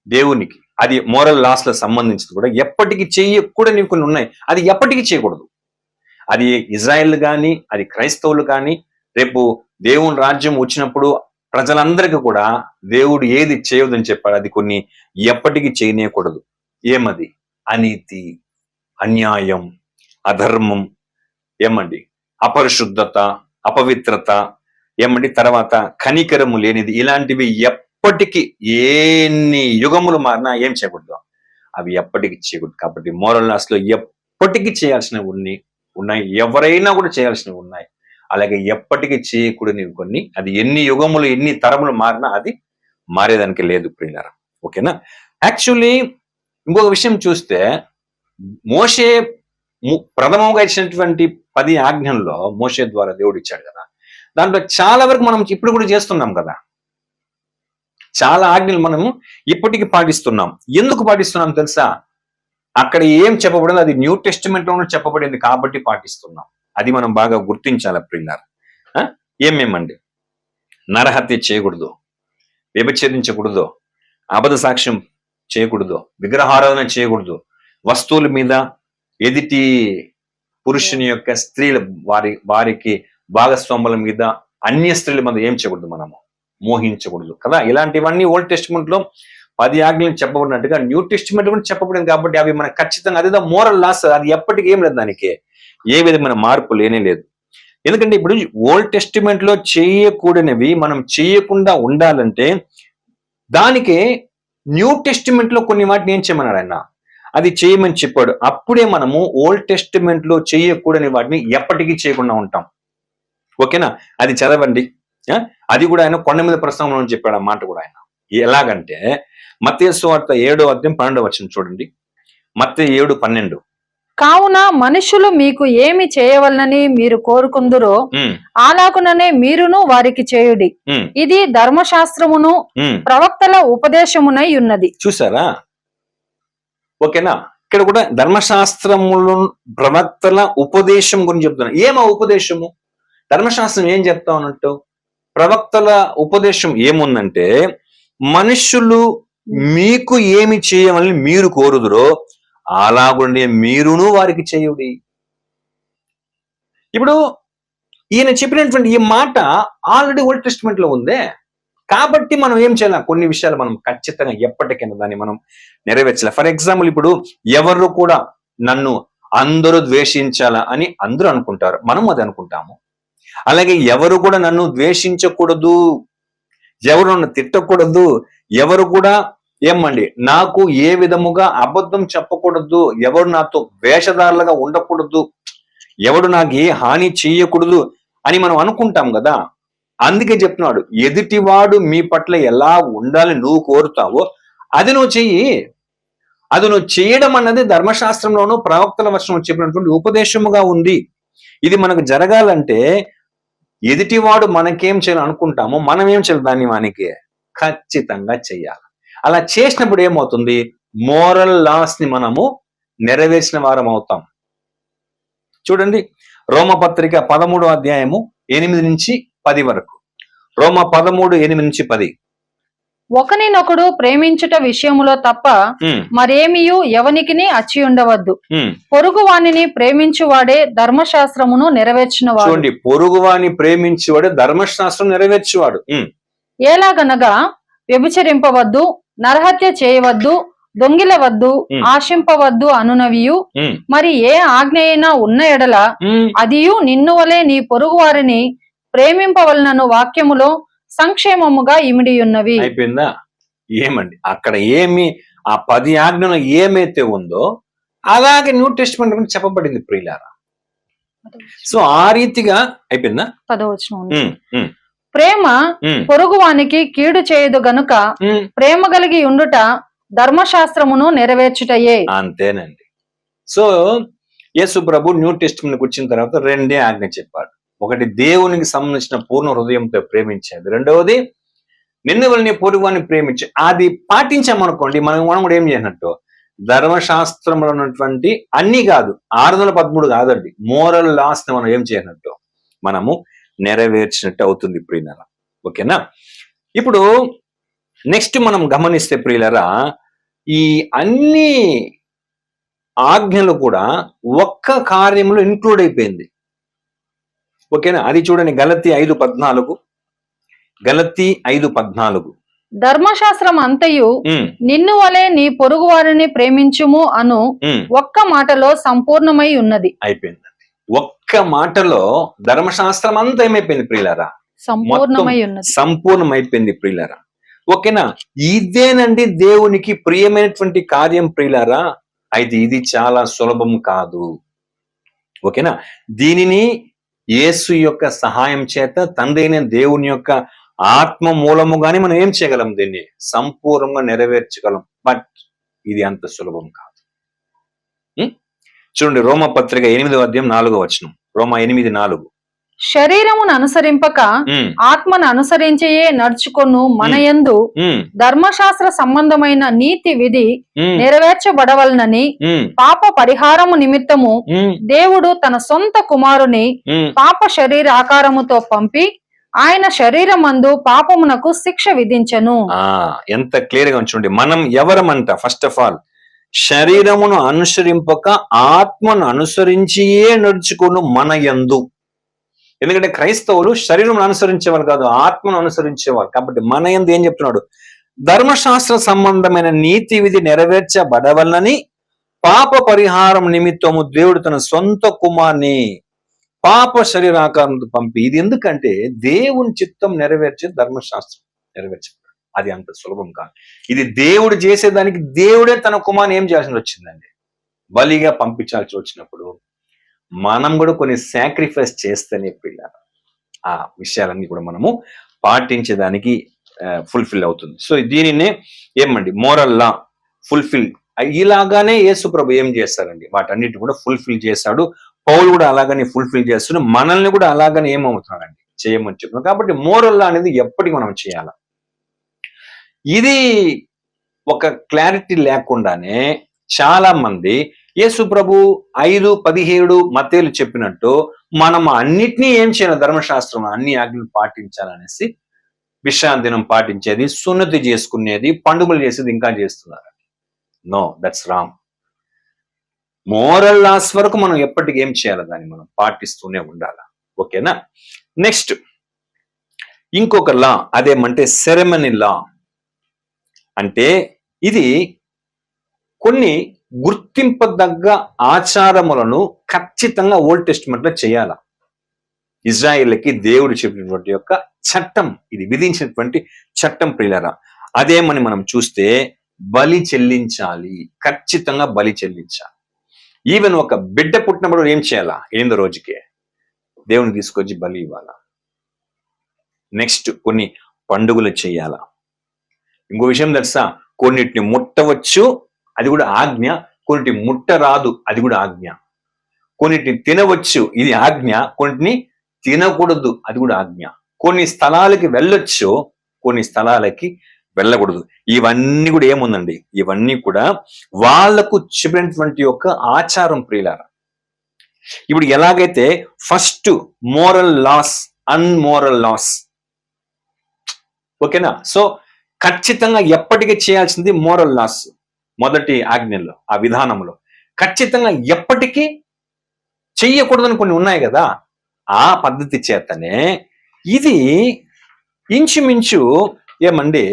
దేవునికి, అది మోరల్ లాస్ లకు సంబంధించి కూడా ఎప్పటికీ చెయ్యకూడనివి కొన్ని ఉన్నాయి, అది ఎప్పటికీ చేయకూడదు. అది ఇజ్రాయెల్ కానీ, అది క్రైస్తవులు కానీ, రేపు దేవుని రాజ్యం వచ్చినప్పుడు ప్రజలందరికీ కూడా దేవుడు ఏది చేయవద్దని చెప్పాడు, అది కొన్ని ఎప్పటికీ చేయనేయకూడదు. ఏమది, అనీతి, అన్యాయం, అధర్మం, ఏమండి అపరిశుద్ధత, అపవిత్రత, ఏమండి తర్వాత కనికరము లేనిది, ఇలాంటివి ఎప్పటికీ ఎన్ని యుగములు మారినా ఏం చేయకూడదు, అవి ఎప్పటికీ చేయకూడదు. కాబట్టి మోరల్ లాస్ లో ఎప్పటికీ చేయాల్సినవి ఉన్నాయి, ఎవరైనా కూడా చేయాల్సినవి ఉన్నాయి. అలాగే ఎప్పటికీ చేయకూడనివి కొన్ని, అది ఎన్ని యుగములు ఎన్ని తరములు మారినా అది మారేదానికి లేదు ప్రియులారా. ఓకేనా, యాక్చువల్లీ ఇంకొక విషయం చూస్తే మోషే ప్రథమంగా ఇచ్చినటువంటి 10 ఆజ్ఞల్లో మోషే ద్వారా దేవుడు ఇచ్చాడు కదా, దాంట్లో చాలా వరకు మనం ఇప్పుడు కూడా చేస్తున్నాం కదా. చాలా ఆజ్ఞలు మనము ఇప్పటికీ పాటిస్తున్నాం. ఎందుకు పాటిస్తున్నాం తెలుసా, అక్కడ ఏం చెప్పబడింది అది న్యూ టెస్టిమెంట్ లోనే చెప్పబడింది కాబట్టి పాటిస్తున్నాం. అది మనం బాగా గుర్తించాలి ప్రియులారా. ఏమేమండి, నరహత్య చేయకూడదు, వ్యభిచరించకూడదు, అబద్ధ సాక్ష్యం చేయకూడదు, విగ్రహారాధన చేయకూడదు, వస్తువుల మీద ఎదుటి పురుషుని యొక్క స్త్రీల వారికి భాగస్వాముల మీద అన్య స్త్రీల మీద ఏం చేయకూడదు, మనము మోహించకూడదు కదా. ఇలాంటివన్నీ ఓల్డ్ టెస్టిమెంట్ లో 10 ఆజ్ఞలు చెప్పబడినట్టుగా న్యూ టెస్టిమెంట్ కూడా చెప్పబడింది కాబట్టి అవి మనకు ఖచ్చితంగా, అదే మోరల్ లాస్, అది ఎప్పటికీ ఏం లేదు, దానికి ఏ విధమైన మార్పు లేనే లేదు. ఎందుకంటే ఇప్పుడు ఓల్డ్ టెస్టిమెంట్ లో చేయకూడనివి మనం చేయకుండా ఉండాలంటే దానికి న్యూ టెస్టిమెంట్ లో కొన్ని వాటిని ఏం చేయమన్నాడు ఆయన, అది చేయమని చెప్పాడు. అప్పుడే మనము ఓల్డ్ టెస్టిమెంట్ లో చేయకూడని వాటిని ఎప్పటికీ చేయకుండా ఉంటాం. ఓకేనా, అది చదవండి. అది కూడా ఆయన కొండ మీద ప్రసంగంలో చెప్పాడు ఆ మాట కూడా ఆయన. ఎలాగంటే మత్తయి సువార్త 7వ అధ్యాయం 12వ వచనం చూడండి. మత్తయి 7:12. కావున మనుషులు మీకు ఏమి చేయవలనని మీరు కోరుకుందురో అలాగుననే మీరును వారికి చేయుడి, ఇది ధర్మశాస్త్రమును ప్రవక్తల ఉపదేశమునై ఉన్నది. చూసారా, ఓకేనా, ఇక్కడ కూడా ధర్మశాస్త్రములు ప్రవక్తల ఉపదేశం గురించి చెప్తున్నా. ఏమా ఉపదేశము, ధర్మశాస్త్రం ఏం చెప్తా ఉన్నట్టు, ప్రవక్తల ఉపదేశం ఏముందంటే, మనుష్యులు మీకు ఏమి చేయమని మీరు కోరుదురో అలాగుండే మీరును వారికి చేయుడి. ఇప్పుడు ఈయన చెప్పినటువంటి ఈ మాట ఆల్రెడీ ఓల్డ్ టెస్టిమెంట్ లో ఉందే, కాబట్టి మనం ఏం చేయాలి, కొన్ని విషయాలు మనం ఖచ్చితంగా ఎప్పటికైనా దాన్ని మనం నెరవేర్చాలి. ఫర్ ఎగ్జాంపుల్, ఇప్పుడు ఎవరు కూడా నన్ను అందరూ ద్వేషించాలా అని అందరూ అనుకుంటారు, మనం అది అనుకుంటాము. అలాగే ఎవరు కూడా నన్ను ద్వేషించకూడదు, ఎవరు నన్ను తిట్టకూడదు, ఎవరు కూడా ఏమండి నాకు ఏ విధముగా అబద్ధం చెప్పకూడదు, ఎవరు నాతో వేషధారులుగా ఉండకూడదు, ఎవడు నాకు ఏ హాని చేయకూడదు అని మనం అనుకుంటాం కదా. అందుకే చెప్తున్నాడు, ఎదుటివాడు మీ పట్ల ఎలా ఉండాలి నువ్వు కోరుతావో అది నువ్వు చెయ్యి. అది నువ్వు చేయడం అన్నది ధర్మశాస్త్రంలోనూ ప్రవక్తల వచనం చెప్పినటువంటి ఉపదేశముగా ఉంది. ఇది మనకు జరగాలంటే ఎదుటివాడు మనకేం చేయాలి అనుకుంటామో మనం ఏం చేయాలి, దాన్ని వానికి ఖచ్చితంగా చెయ్యాలి. అలా చేసినప్పుడు ఏమవుతుంది, మోరల్ లాస్ ని మనము నెరవేర్చిన వారం అవుతాం. చూడండి, రోమపత్రిక 13వ అధ్యాయము 8 నుంచి 10 వరకు. రోమ 13:8-10. ఒకనినొకడు ప్రేమించుట విషయములో తప్ప మరేమియు ఎవనికిని అచ్చి ఉండవద్దు. పొరుగు వాణిని ప్రేమించువాడే ధర్మశాస్త్రమును నెరవేర్చినవాడు. చూడండి, పొరుగు వాణి ప్రేమించువాడే ధర్మశాస్త్రం నెరవేర్చువాడు. ఎలాగనగా వ్యభిచరింపవద్దు, నరహత్య చేయవద్దు, దొంగిలవద్దు, ఆశింపవద్దు అనునవియు మరి ఏ ఆజ్ఞ అయినా ఉన్న ఎడల అదియు నిన్ను వలె నీ పొరుగు వారిని ప్రేమింపవలనను వాక్యములో సంక్షేమముగా ఇమిడి ఉన్నవి. అయిపోయిందా? ఏమండి అక్కడ ఏమి ఆ 10 ఆజ్ఞలు ఏమైతే ఉందో అలాగే న్యూ టెస్టిమెంట్ గురించి చెప్పబడింది ప్రియులారా. సో ఆ రీతిగా అయిపోయిందా? 10వ వచనం, ప్రేమ పొరుగువానికి కీడు చేయదు గనుక ప్రేమ కలిగి ఉండుట ధర్మశాస్త్రమును నెరవేర్చుటయే. అంతేనండి. సో యేసు ప్రభు న్యూ టెస్టిమెంట్ వచ్చిన తర్వాత 2 ఆజ్ఞ చెప్పాడు. ఒకటి, దేవునికి సంబంధించిన పూర్ణ హృదయంతో ప్రేమించేది. రెండవది, నిన్ను వల్ల పొరుగువాన్ని ప్రేమించే. అది పాటించామనుకోండి, మనం కూడా ఏం చేయనట్టు, ధర్మశాస్త్రంలో ఉన్నటువంటి అన్ని కాదు, 613 కాదండి, మోరల్ లాస్ ని మనం ఏం చేయనట్టు మనము నెరవేర్చినట్టు అవుతుంది ప్రియులరా. ఓకేనా? ఇప్పుడు నెక్స్ట్ మనం గమనిస్తే ప్రియులరా, ఈ అన్ని ఆజ్ఞలు కూడా ఒక్క కార్యంలో ఇన్క్లూడ్ అయిపోయింది. ఓకేనా? అది చూడండి, గలతీ 5:14. గలతీ 5:14. ధర్మశాస్త్రం అంతయు నిన్ను వలె నీ పొరుగు వారిని ప్రేమించుము అను ఒక్క మాటలో సంపూర్ణమై ఉన్నది. అయిపోయిందండి. ఒక్క మాటలో ధర్మశాస్త్రం అంతా ఏమైపోయింది ప్రియులారా? సంపూర్ణమైపోయింది ప్రియులారా. ఓకేనా? ఇదేనండి దేవునికి ప్రియమైనటువంటి కార్యం ప్రియులారా. అయితే ఇది చాలా సులభం కాదు. ఓకేనా? దీనిని యేసు యొక్క సహాయం చేత తండ్రి అయిన దేవుని యొక్క ఆత్మ మూలముగానే మనం ఏం చేయగలం, దీన్ని సంపూర్ణంగా నెరవేర్చగలం. బట్ ఇది అంత సులభం కాదు. చూడండి, రోమపత్రిక 8వ అధ్యాయం 4వ వచనం. రోమ 8:4. శరీరమును అనుసరింపక ఆత్మను అనుసరించే నడుచుకొను మనయందు ధర్మశాస్త్ర సంబంధమైన నీతి విధి నెరవేర్చబడవలనని పాప పరిహారము నిమిత్తము దేవుడు తన సొంత కుమారుని పాప శరీర ఆకారముతో పంపి ఆయన శరీరమందు పాపమునకు శిక్ష విధించెను. ఎంత క్లియర్ గా చూడండి, మనం ఎవరమంట? ఫస్ట్ ఆఫ్ ఆల్, శరీరమును అనుసరింపక ఆత్మను అనుసరించియే నడుచుకొను మనయందు. ఎందుకంటే క్రైస్తవులు శరీరం అనుసరించేవారు కాదు, ఆత్మను అనుసరించేవారు. కాబట్టి మన యందు ఏం చెప్తున్నాడు, ధర్మశాస్త్ర సంబంధమైన నీతి విధి నెరవేర్చబడవలనని పాప పరిహారం నిమిత్తము దేవుడు తన సొంత కుమార్ని పాప శరీరాకారంతో పంపి. ఇది ఎందుకంటే దేవుని చిత్తం నెరవేర్చే ధర్మశాస్త్రం నెరవేర్చబడాలి. అది అంత సులభం కాదు. ఇది దేవుడు చేసేదానికి దేవుడే తన కుమార్ని ఏం చేయాల్సి వచ్చిందండి, బలిగా పంపించాల్సి వచ్చినప్పుడు మనం కూడా కొన్ని సాక్రిఫైస్ చేస్తేనే పిల్లలు ఆ విషయాలన్నీ కూడా మనము పాటించేదానికి ఫుల్ఫిల్ అవుతుంది. సో దీనినే ఏమండి మోరల్ లా ఫుల్ఫిల్. ఇలాగానే యేసు ప్రభు ఏం చేస్తారండి, వాటన్నిటి కూడా ఫుల్ఫిల్ చేశాడు. పౌలు కూడా అలాగనే ఫుల్ఫిల్ చేస్తున్నాడు, మనల్ని కూడా అలాగనే ఏమవుతున్నాడండి చేయమని చెప్తున్నాడు. కాబట్టి మోరల్ లా అనేది ఎప్పటికీ మనం చేయాలి. ఇది ఒక క్లారిటీ లేకుండానే చాలా మంది యేసు ప్రభు 5:17 మత్తేలు చెప్పినట్టు మనం అన్నిటినీ ఏం చేయాలి, ధర్మశాస్త్రం అన్ని ఆజ్ఞలు పాటించాలనేసి విశ్రాంతి దినం పాటించేది, సున్నతి చేసుకునేది, పండుగలు చేసేది ఇంకా చేస్తున్నారు. No, that's wrong. Moral loss వరకు మనం ఎప్పటికీ ఏం చేయాలి, దాన్ని మనం పాటిస్తూనే ఉండాలి. ఓకేనా? నెక్స్ట్ ఇంకొక లా, అదేమంటే సెరెమనీ లా. అంటే ఇది కొన్ని గుర్తింపదగ్గ ఆచారములను ఖచ్చితంగా ఓల్డ్ టెస్టిమెంట్ లో చేయాల. ఇజ్రాయేల్కి దేవుడు చెప్పినటువంటి యొక్క చట్టం, ఇది విధించినటువంటి చట్టం ప్రియులారా. అదేమని మనం చూస్తే బలి చెల్లించాలి, ఖచ్చితంగా బలి చెల్లించాలి. ఈవెన్ ఒక బిడ్డ పుట్టినప్పుడు ఏం చేయాలా, 8వ రోజుకే దేవుని తీసుకొచ్చి బలి ఇవ్వాలా. నెక్స్ట్ కొన్ని పండుగలు చేయాలా. ఇంకో విషయం తెలుసా, కొన్నిటిని ముట్టవచ్చు, అది కూడా ఆజ్ఞ. కొన్నిటి ముట్టరాదు, అది కూడా ఆజ్ఞ. కొన్నిటిని తినవచ్చు, ఇది ఆజ్ఞ. కొన్నిటిని తినకూడదు, అది కూడా ఆజ్ఞ. కొన్ని స్థలాలకి వెళ్ళొచ్చు, కొన్ని స్థలాలకి వెళ్ళకూడదు. ఇవన్నీ కూడా ఏముందండి, ఇవన్నీ కూడా వాళ్లకు చెప్పినటువంటి యొక్క ఆచారం ప్రియులారా. ఇప్పుడు ఎలాగైతే ఫస్ట్ మోరల్ లాస్, అన్మోరల్ లాస్, ఓకేనా? సో ఖచ్చితంగా ఎప్పటికీ చేయాల్సింది మోరల్ లాస్, మొదటి ఆజ్ఞల్లో, ఆ విధానంలో ఖచ్చితంగా ఎప్పటికీ చెయ్యకూడదని కొన్ని ఉన్నాయి కదా. ఆ పద్ధతి చేతనే ఇది ఇంచుమించు ఏమండి,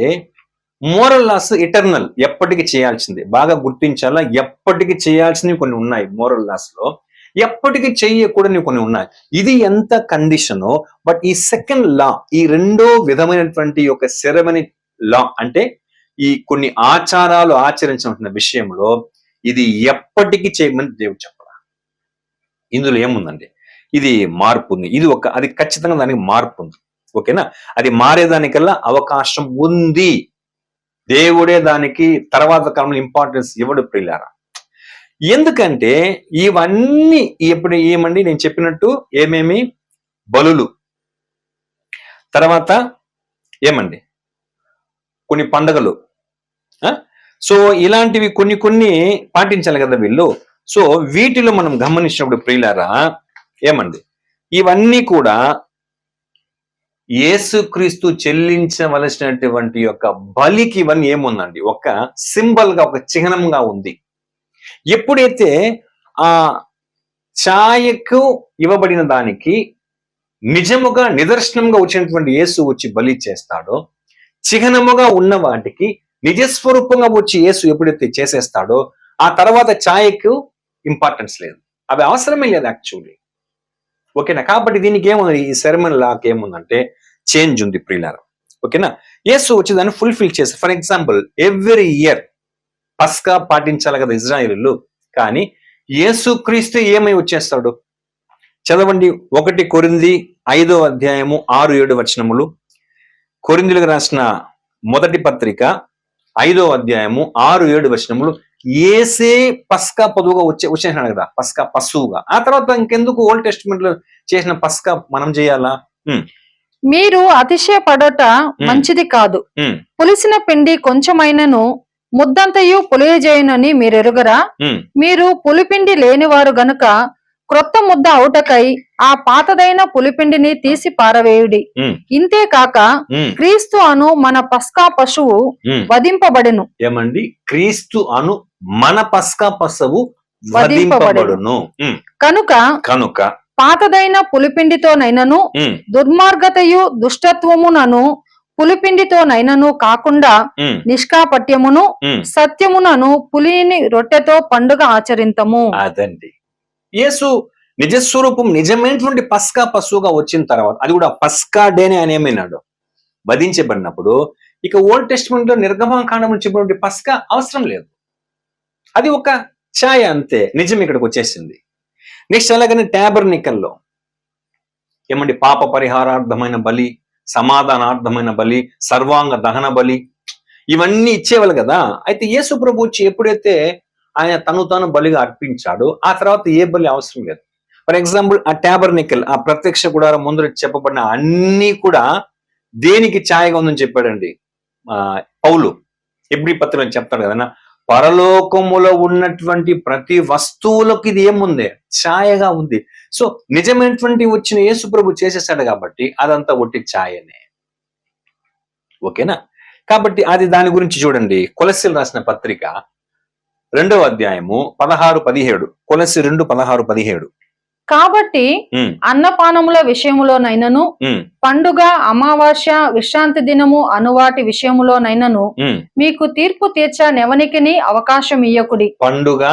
మోరల్ లాస్ ఎటర్నల్, ఎప్పటికీ చేయాల్సింది. బాగా గుర్తించాలా, ఎప్పటికీ చేయాల్సినవి కొన్ని ఉన్నాయి మోరల్ లాస్ లో, ఎప్పటికీ చెయ్యకూడని కొన్ని ఉన్నాయి. ఇది ఎంత కండిషనో, బట్ ఈ సెకండ్ లా, ఈ రెండో విధమైనటువంటి యొక్క సెరమనీ లా, అంటే ఈ కొన్ని ఆచారాలు ఆచరించిన విషయంలో ఇది ఎప్పటికీ చేయమని దేవుడు చెప్పాల. ఇందులో ఏముందండి, ఇది మార్పు ఉంది. ఇది అది ఖచ్చితంగా దానికి మార్పు ఉంది. ఓకేనా? అది మారేదానికల్లా అవకాశం ఉంది. దేవుడే దానికి తర్వాత కాలంలో ఇంపార్టెన్స్ ఇవ్వడు ప్రియులారా. ఎందుకంటే ఇవన్నీ ఇప్పుడు ఏమండి, నేను చెప్పినట్టు ఏమేమి బలులు, తర్వాత ఏమండి కొన్ని పండగలు, సో ఇలాంటివి కొన్ని పాటించాలి కదా వీళ్ళు. సో వీటిలో మనం గమనించినప్పుడు ప్రియులారా ఏమండి, ఇవన్నీ కూడా యేసుక్రీస్తు చెల్లించవలసినటువంటి యొక్క బలికి ఇవన్నీ ఏముందండి, ఒక సింబల్ గా, ఒక చిహ్నంగా ఉంది. ఎప్పుడైతే ఆ ఛాయకు ఇవ్వబడిన దానికి నిజముగా నిదర్శనంగా వచ్చినటువంటి యేసు వచ్చి బలి చేస్తాడో, చిహ్నముగా ఉన్న వాటికి నిజస్వరూపంగా వచ్చి యేసు ఎప్పుడైతే చేసేస్తాడో, ఆ తర్వాత ఛాయకు ఇంపార్టెన్స్ లేదు, అవి అవసరమే లేదు యాక్చువల్లీ. ఓకేనా? కాబట్టి దీనికి ఏముంది, ఈ సెరమనీ లాకి ఏముందంటే చేంజ్ ఉంది ప్రియులారా. ఓకేనా? యేసు వచ్చి దాన్ని ఫుల్ఫిల్ చేసి, ఫర్ ఎగ్జాంపుల్ ఎవ్రీ ఇయర్ పస్కా పాటించాలి కదా ఇజ్రాయేలీలు, కానీ యేసుక్రీస్తు ఏమై వచ్చేస్తాడు? చదవండి, 1 కొరింథీ 5వ అధ్యాయము 6-7 వచనములు. కొరింథీయులకు రాసిన మొదటి పత్రిక 5వ అధ్యాయము 6-7 వచనములు. యేసే పస్కా పొదువుగా వచ్చేసినాడు కదా, పస్కా పశువుగా. ఆ తర్వాత ఇంకెందుకు ఓల్డ్ టెస్టిమెంట్ లో చేసిన పస్కా మనం చేయాలా? మీరు అతిశయపడట మంచిది కాదు. పులిసిన పిండి కొంచెమైనను ముద్దంతయు పులియజేయునని మీరెరుగరా? మీరు పులిపిండి లేనివారు గనుక క్రొత్త ముద్ద అవుటకై ఆ పాతదైన పులిపిండిని తీసి పారవేయుడి. ఇంతే కాక క్రీస్తు అను మన పస్కా పశువు వధింపబడెను. ఏమండి, క్రీస్తు అను మన పస్కా పశువు వధింపబడును. కనుక పాతదైన పులిపిండితోనైనను దుర్మార్గతయు దుష్టత్వమునను పులిపిండితోనైనను కాకుండా నిష్కాపట్యమును సత్యమునను పులిని రొట్టెతో పండుగ ఆచరింతము. అదండి, యేసు నిజస్వరూపం నిజమైనటువంటి పస్కా పశువుగా వచ్చిన తర్వాత, అది కూడా పస్కా డేనే అని ఏమైనాడు, వధించబడినప్పుడు ఇక ఓల్డ్ టెస్టిమెంట్ లో నిర్గమకాండంలో చెప్పినటువంటి పస్కా అవసరం లేదు. అది ఒక ఛాయ అంతే, నిజం ఇక్కడికి వచ్చేసింది. నెక్స్ట్ అలాగనే ట్యాబర్నికల్లో ఏమండి, పాప పరిహారార్థమైన బలి, సమాధానార్థమైన బలి, సర్వాంగ దహన బలి, ఇవన్నీ ఇచ్చేవాళ్ళు కదా. అయితే యేసు ప్రభు వచ్చి ఎప్పుడైతే ఆయన తను తాను బలిగా అర్పించాడో, ఆ తర్వాత ఏ బలి అవసరం లేదు. ఫర్ ఎగ్జాంపుల్ ఆ ట్యాబర్నికల్, ఆ ప్రత్యక్ష గుడారం ముందర చెప్పబడిన అన్ని కూడా దేనికి ఛాయగా ఉందని చెప్పాడండి పౌలు. హెబ్రీ పత్రికలో చెప్తాడు కదా, పరలోకములో ఉన్నటువంటి ప్రతి వస్తువులకు ఇది ఏముంది? ఛాయగా ఉంది. సో నిజమైనటువంటి వచ్చిన యేసు ప్రభు చేసేసాడు కాబట్టి అదంతా ఒట్టి ఛాయనే. ఓకేనా? కాబట్టి అది దాని గురించి చూడండి. కొలస్సీలు రాసిన పత్రిక 2వ అధ్యాయము 16-17. కొలస్సీ 2:16-17. కాబట్టి అన్నపానముల విషయములోనైనను, పండుగ, అమావాస్య, విశ్రాంతి దినము అనువాటి విషయములోనైనను మీకు తీర్పు తీర్చనెవనికిని అవకాశం ఇయ్యకుడి. పండుగ,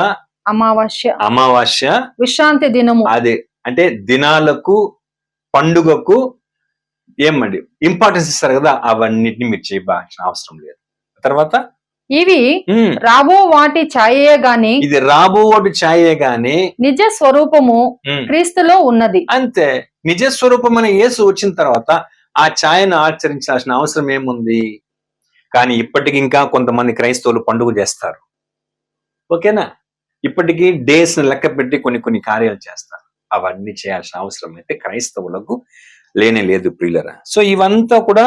అమావాస్య, విశ్రాంతి దినము, అదే అంటే దినాలకు, పండుగకు ఏమండి ఇంపార్టెన్స్ ఇస్తారు కదా, అవన్నిటిని మీరు చేయవలసిన అవసరం లేదు. తర్వాత ఇవి రాబో వాటి ఛాయే గాని, ఇది రాబో వాటి ఛాయే గాని నిజ స్వరూపము క్రీస్తులో ఉన్నది. అంతే. నిజ స్వరూపమైన యేసు వచ్చిన తర్వాత ఆ ఛాయను ఆచరించాల్సిన అవసరం ఏముంది? కానీ ఇప్పటికి ఇంకా కొంతమంది క్రైస్తవులు పండుగ చేస్తారు. ఓకేనా? ఇప్పటికీ డేస్ ని లెక్క పెట్టి కొన్ని కార్యాలు చేస్తారు. అవన్నీ చేయాల్సిన అవసరం అయితే క్రైస్తవులకు లేనే లేదు ప్రియులరా. సో ఇవంతా కూడా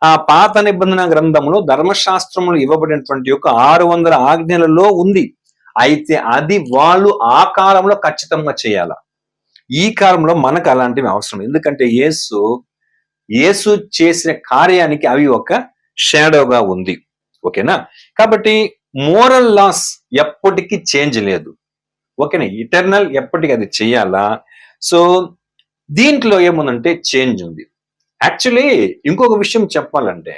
ఆ పాత నిబంధన గ్రంథంలో ధర్మశాస్త్రములు ఇవ్వబడినటువంటి యొక్క 600 ఆజ్ఞలలో ఉంది. అయితే అది వాళ్ళు ఆ కాలంలో ఖచ్చితంగా చేయాల. ఈ కాలంలో మనకు అలాంటివి అవసరం. ఎందుకంటే యేసు చేసిన కార్యానికి అవి ఒక షాడోగా ఉంది. ఓకేనా? కాబట్టి మోరల్ లాస్ ఎప్పటికీ చేంజ్ లేదు. ఓకేనా? ఇటర్నల్ ఎప్పటికీ అది చెయ్యాలా. సో దీంట్లో ఏముందంటే చేంజ్ ఉంది. యాక్చువల్లీ ఇంకొక విషయం చెప్పాలంటే,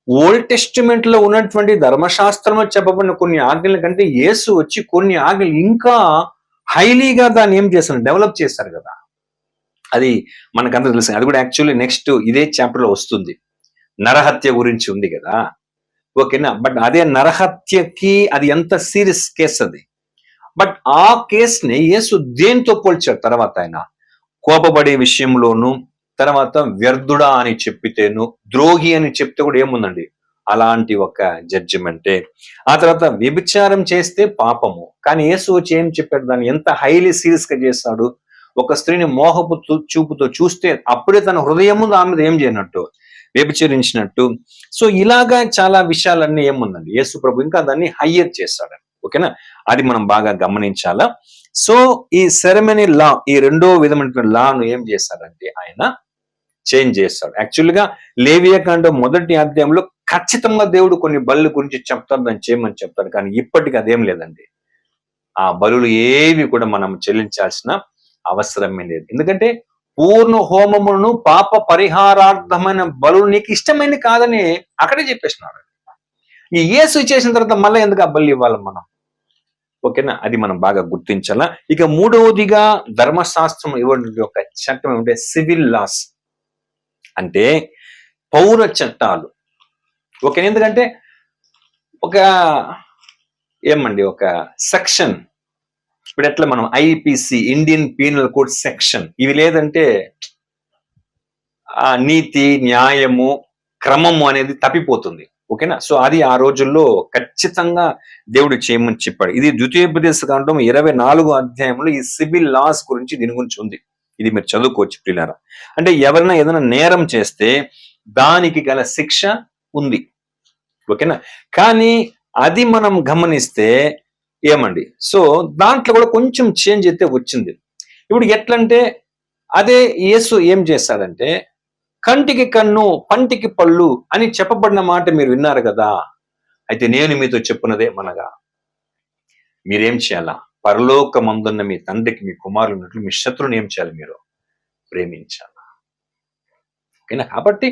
ఓల్డ్ టెస్టిమెంట్ లో ఉన్నటువంటి ధర్మశాస్త్రంలో చెప్పబడిన కొన్ని ఆజ్ఞల కంటే యేసు వచ్చి కొన్ని ఆజ్ఞలు ఇంకా హైలీగా దాన్ని ఏం చేశారు? డెవలప్ చేశారు కదా. అది మనకంతా తెలుసు. అది కూడా యాక్చువల్లీ నెక్స్ట్ ఇదే చాప్టర్ లో వస్తుంది. నరహత్య గురించి ఉంది కదా. ఓకేనా? బట్ అదే నరహత్యకి అది ఎంత సీరియస్ కేసు అది. బట్ ఆ కేసుని యేసు దేంతో పోల్చాడు? తర్వాత ఆయన కోపపడే విషయంలోను, తర్వాత వ్యర్థుడా అని చెప్పితేను, ద్రోహి అని చెప్తే కూడా ఏముందండి? అలాంటి ఒక జడ్జిమెంటే. ఆ తర్వాత వ్యభిచారం చేస్తే పాపము. కానీ యేసు వచ్చి ఏం చెప్పాడు? దాన్ని ఎంత హైలీ సీరియస్ గా చేస్తాడు. ఒక స్త్రీని మోహపు చూపుతో చూస్తే అప్పుడే తన హృదయం ముందు ఆమె ఏం చేయనట్టు? వ్యభిచరించినట్టు. సో ఇలాగా చాలా విషయాలన్నీ ఏముందండి? యేసు ప్రభు ఇంకా దాన్ని హయ్యర్ చేస్తాడు. ఓకేనా? అది మనం బాగా గమనించాలా. సో ఈ సెరమనీ లా, ఈ రెండో విధమైనటువంటి లాను ఏం చేస్తాడంటే ఆయన చేంజ్ చేస్తాడు. యాక్చువల్ గా లేవియాకాండం 1వ అధ్యాయంలో ఖచ్చితంగా దేవుడు కొన్ని బలుల గురించి చెప్తాడు, దాన్ని చేయమని చెప్తాడు. కానీ ఇప్పటికీ అదేం లేదండి. ఆ బలులు ఏవి కూడా మనం చెల్లించాల్సిన అవసరమే లేదు. ఎందుకంటే పూర్ణ హోమములను, పాప పరిహారార్థమైన బలులు నీకు ఇష్టమైనది కాదని అక్కడే చెప్పేసినాడు. ఈ యేసు చేసిన తర్వాత మళ్ళీ ఎందుకు ఆ బలి ఇవ్వాలి మనం? ఓకేనా? అది మనం బాగా గుర్తించాలా. ఇక మూడవదిగా ధర్మశాస్త్రం ఇవ్వడం యొక్క చట్టం ఏమంటే సివిల్ లాస్, అంటే పౌర చట్టాలు. ఓకే? ఎందుకంటే ఒక సెక్షన్, ఇప్పుడు ఎట్లా మనం IPC, Indian penal code section, ఇవి లేదంటే ఆ నీతి, న్యాయము, క్రమము అనేది తప్పిపోతుంది. ఓకేనా? సో అది ఆ రోజుల్లో ఖచ్చితంగా దేవుడు చేయమని చెప్పాడు. ఇది ద్వితీయోపదేశకాండం 24వ అధ్యాయంలో ఈ సివిల్ లాస్ గురించి దీని గురించి ఉంది. ఇది మీరు చదువుకోవచ్చు ప్రియులారా. అంటే ఎవరైనా ఏదైనా నేరం చేస్తే దానికి గల శిక్ష ఉంది. ఓకేనా? కానీ అది మనం గమనిస్తే ఏమండి, సో దాంట్లో కూడా కొంచెం చేంజ్ అయితే వచ్చింది. ఇప్పుడు ఎట్లంటే అదే యేసు ఏం చేశాడంటే, కంటికి కన్ను, పంటికి పళ్ళు అని చెప్పబడిన మాట మీరు విన్నారు కదా. అయితే నేను మీతో చెప్పున్నదే మనగా, మీరేం చేయాలా? పరలోకమందున్న మీ తండ్రికి మీ కుమారులు ఉన్నట్లు మీ శత్రువుని ఏం చేయాలి? మీరు ప్రేమించాలా. ఓకేనా? కాబట్టి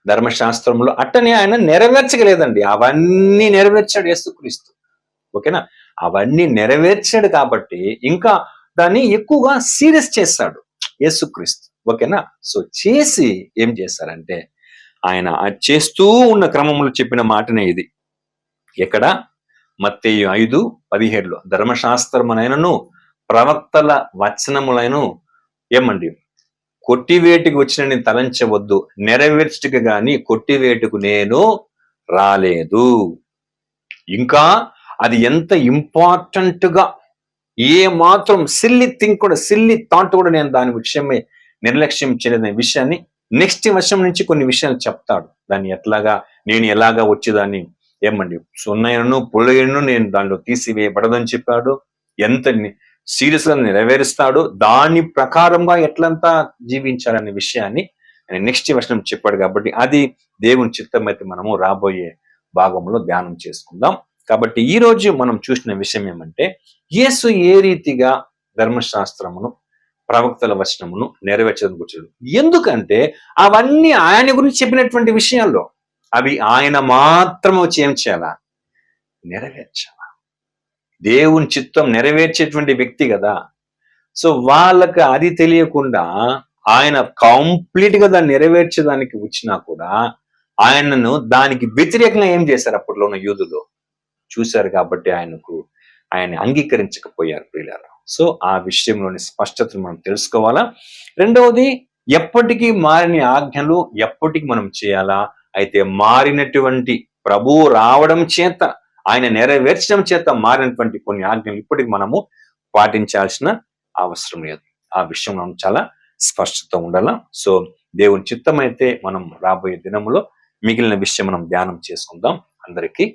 ధర్మశాస్త్రంలో అట్టనే ఆయన నెరవేర్చగలేదండి. అవన్నీ నెరవేర్చాడు యేసుక్రీస్తు. ఓకేనా? అవన్నీ నెరవేర్చాడు కాబట్టి ఇంకా దాన్ని ఎక్కువగా సీరియస్ చేస్తాడు యేసుక్రీస్తు. ఓకేనా? సో చేసి ఏం చేస్తారంటే ఆయన చేస్తూ ఉన్న క్రమంలో చెప్పిన మాటనే ఇది. ఎక్కడ? మత్తయి 5:17 ధర్మశాస్త్రమునైనను ప్రవక్తల వచనములైనను ఏమండి కొట్టివేటుకు వచ్చిన నేను తలంచవద్దు, నెరవేర్చుటకు గాని కొట్టివేటుకు నేను రాలేదు. ఇంకా అది ఎంత ఇంపార్టెంట్ గా, ఏ మాత్రం సిల్లీ థాట్ కూడా నేను దాని విషయమే నిర్లక్ష్యం చేయలేదనే విషయాన్ని నెక్స్ట్ వర్షం నుంచి కొన్ని విషయాలు చెప్తాడు. దాన్ని నేను ఎలాగా వచ్చి దాన్ని ఏమండి, సున్నయను పుల్లయను నేను దానిలో తీసివేయబడదని చెప్పాడు. ఎంత సీరియస్ గా నెరవేరుస్తాడు, దాని ప్రకారంగా ఎట్లంతా జీవించాలనే విషయాన్ని ఆయన నెక్స్ట్ వర్షం చెప్పాడు. కాబట్టి అది దేవుని చిత్తం అయితే మనము రాబోయే భాగంలో ధ్యానం చేసుకుందాం. కాబట్టి ఈ రోజు మనం చూసిన విషయం ఏమంటే, యేసు ఏ రీతిగా ధర్మశాస్త్రమును ప్రవక్తల వచనమును నెరవేర్చడం కూర్చోడు. ఎందుకంటే అవన్నీ ఆయన గురించి చెప్పినటువంటి విషయాల్లో, అవి ఆయన మాత్రం వచ్చి ఏం చేయాలా, నెరవేర్చాలా. దేవుని చిత్తం నెరవేర్చేటువంటి వ్యక్తి కదా. సో వాళ్ళకి అది తెలియకుండా ఆయన కంప్లీట్ గా దాన్ని నెరవేర్చడానికి వచ్చినా కూడా ఆయనను దానికి వ్యతిరేకంగా ఏం చేశారు అప్పట్లో ఉన్న యూదులు చూశారు. కాబట్టి ఆయన అంగీకరించకపోయారు ప్రియులారా. సో ఆ విషయంలోని స్పష్టతను మనం తెలుసుకోవాలా. రెండవది, ఎప్పటికీ మారిన ఆజ్ఞలు ఎప్పటికి మనం చేయాలా. అయితే మారినటువంటి ప్రభువు రావడం చేత, ఆయన నెరవేర్చడం చేత మారినటువంటి కొన్ని ఆజ్ఞలు ఇప్పటికి మనము పాటించాల్సిన అవసరం లేదు. ఆ విషయం మనం చాలా స్పష్టత ఉండాలా. సో దేవుని చిత్తం అయితే మనం రాబోయే దినములో మిగిలిన విషయం మనం ధ్యానం చేసుకుందాం. అందరికీ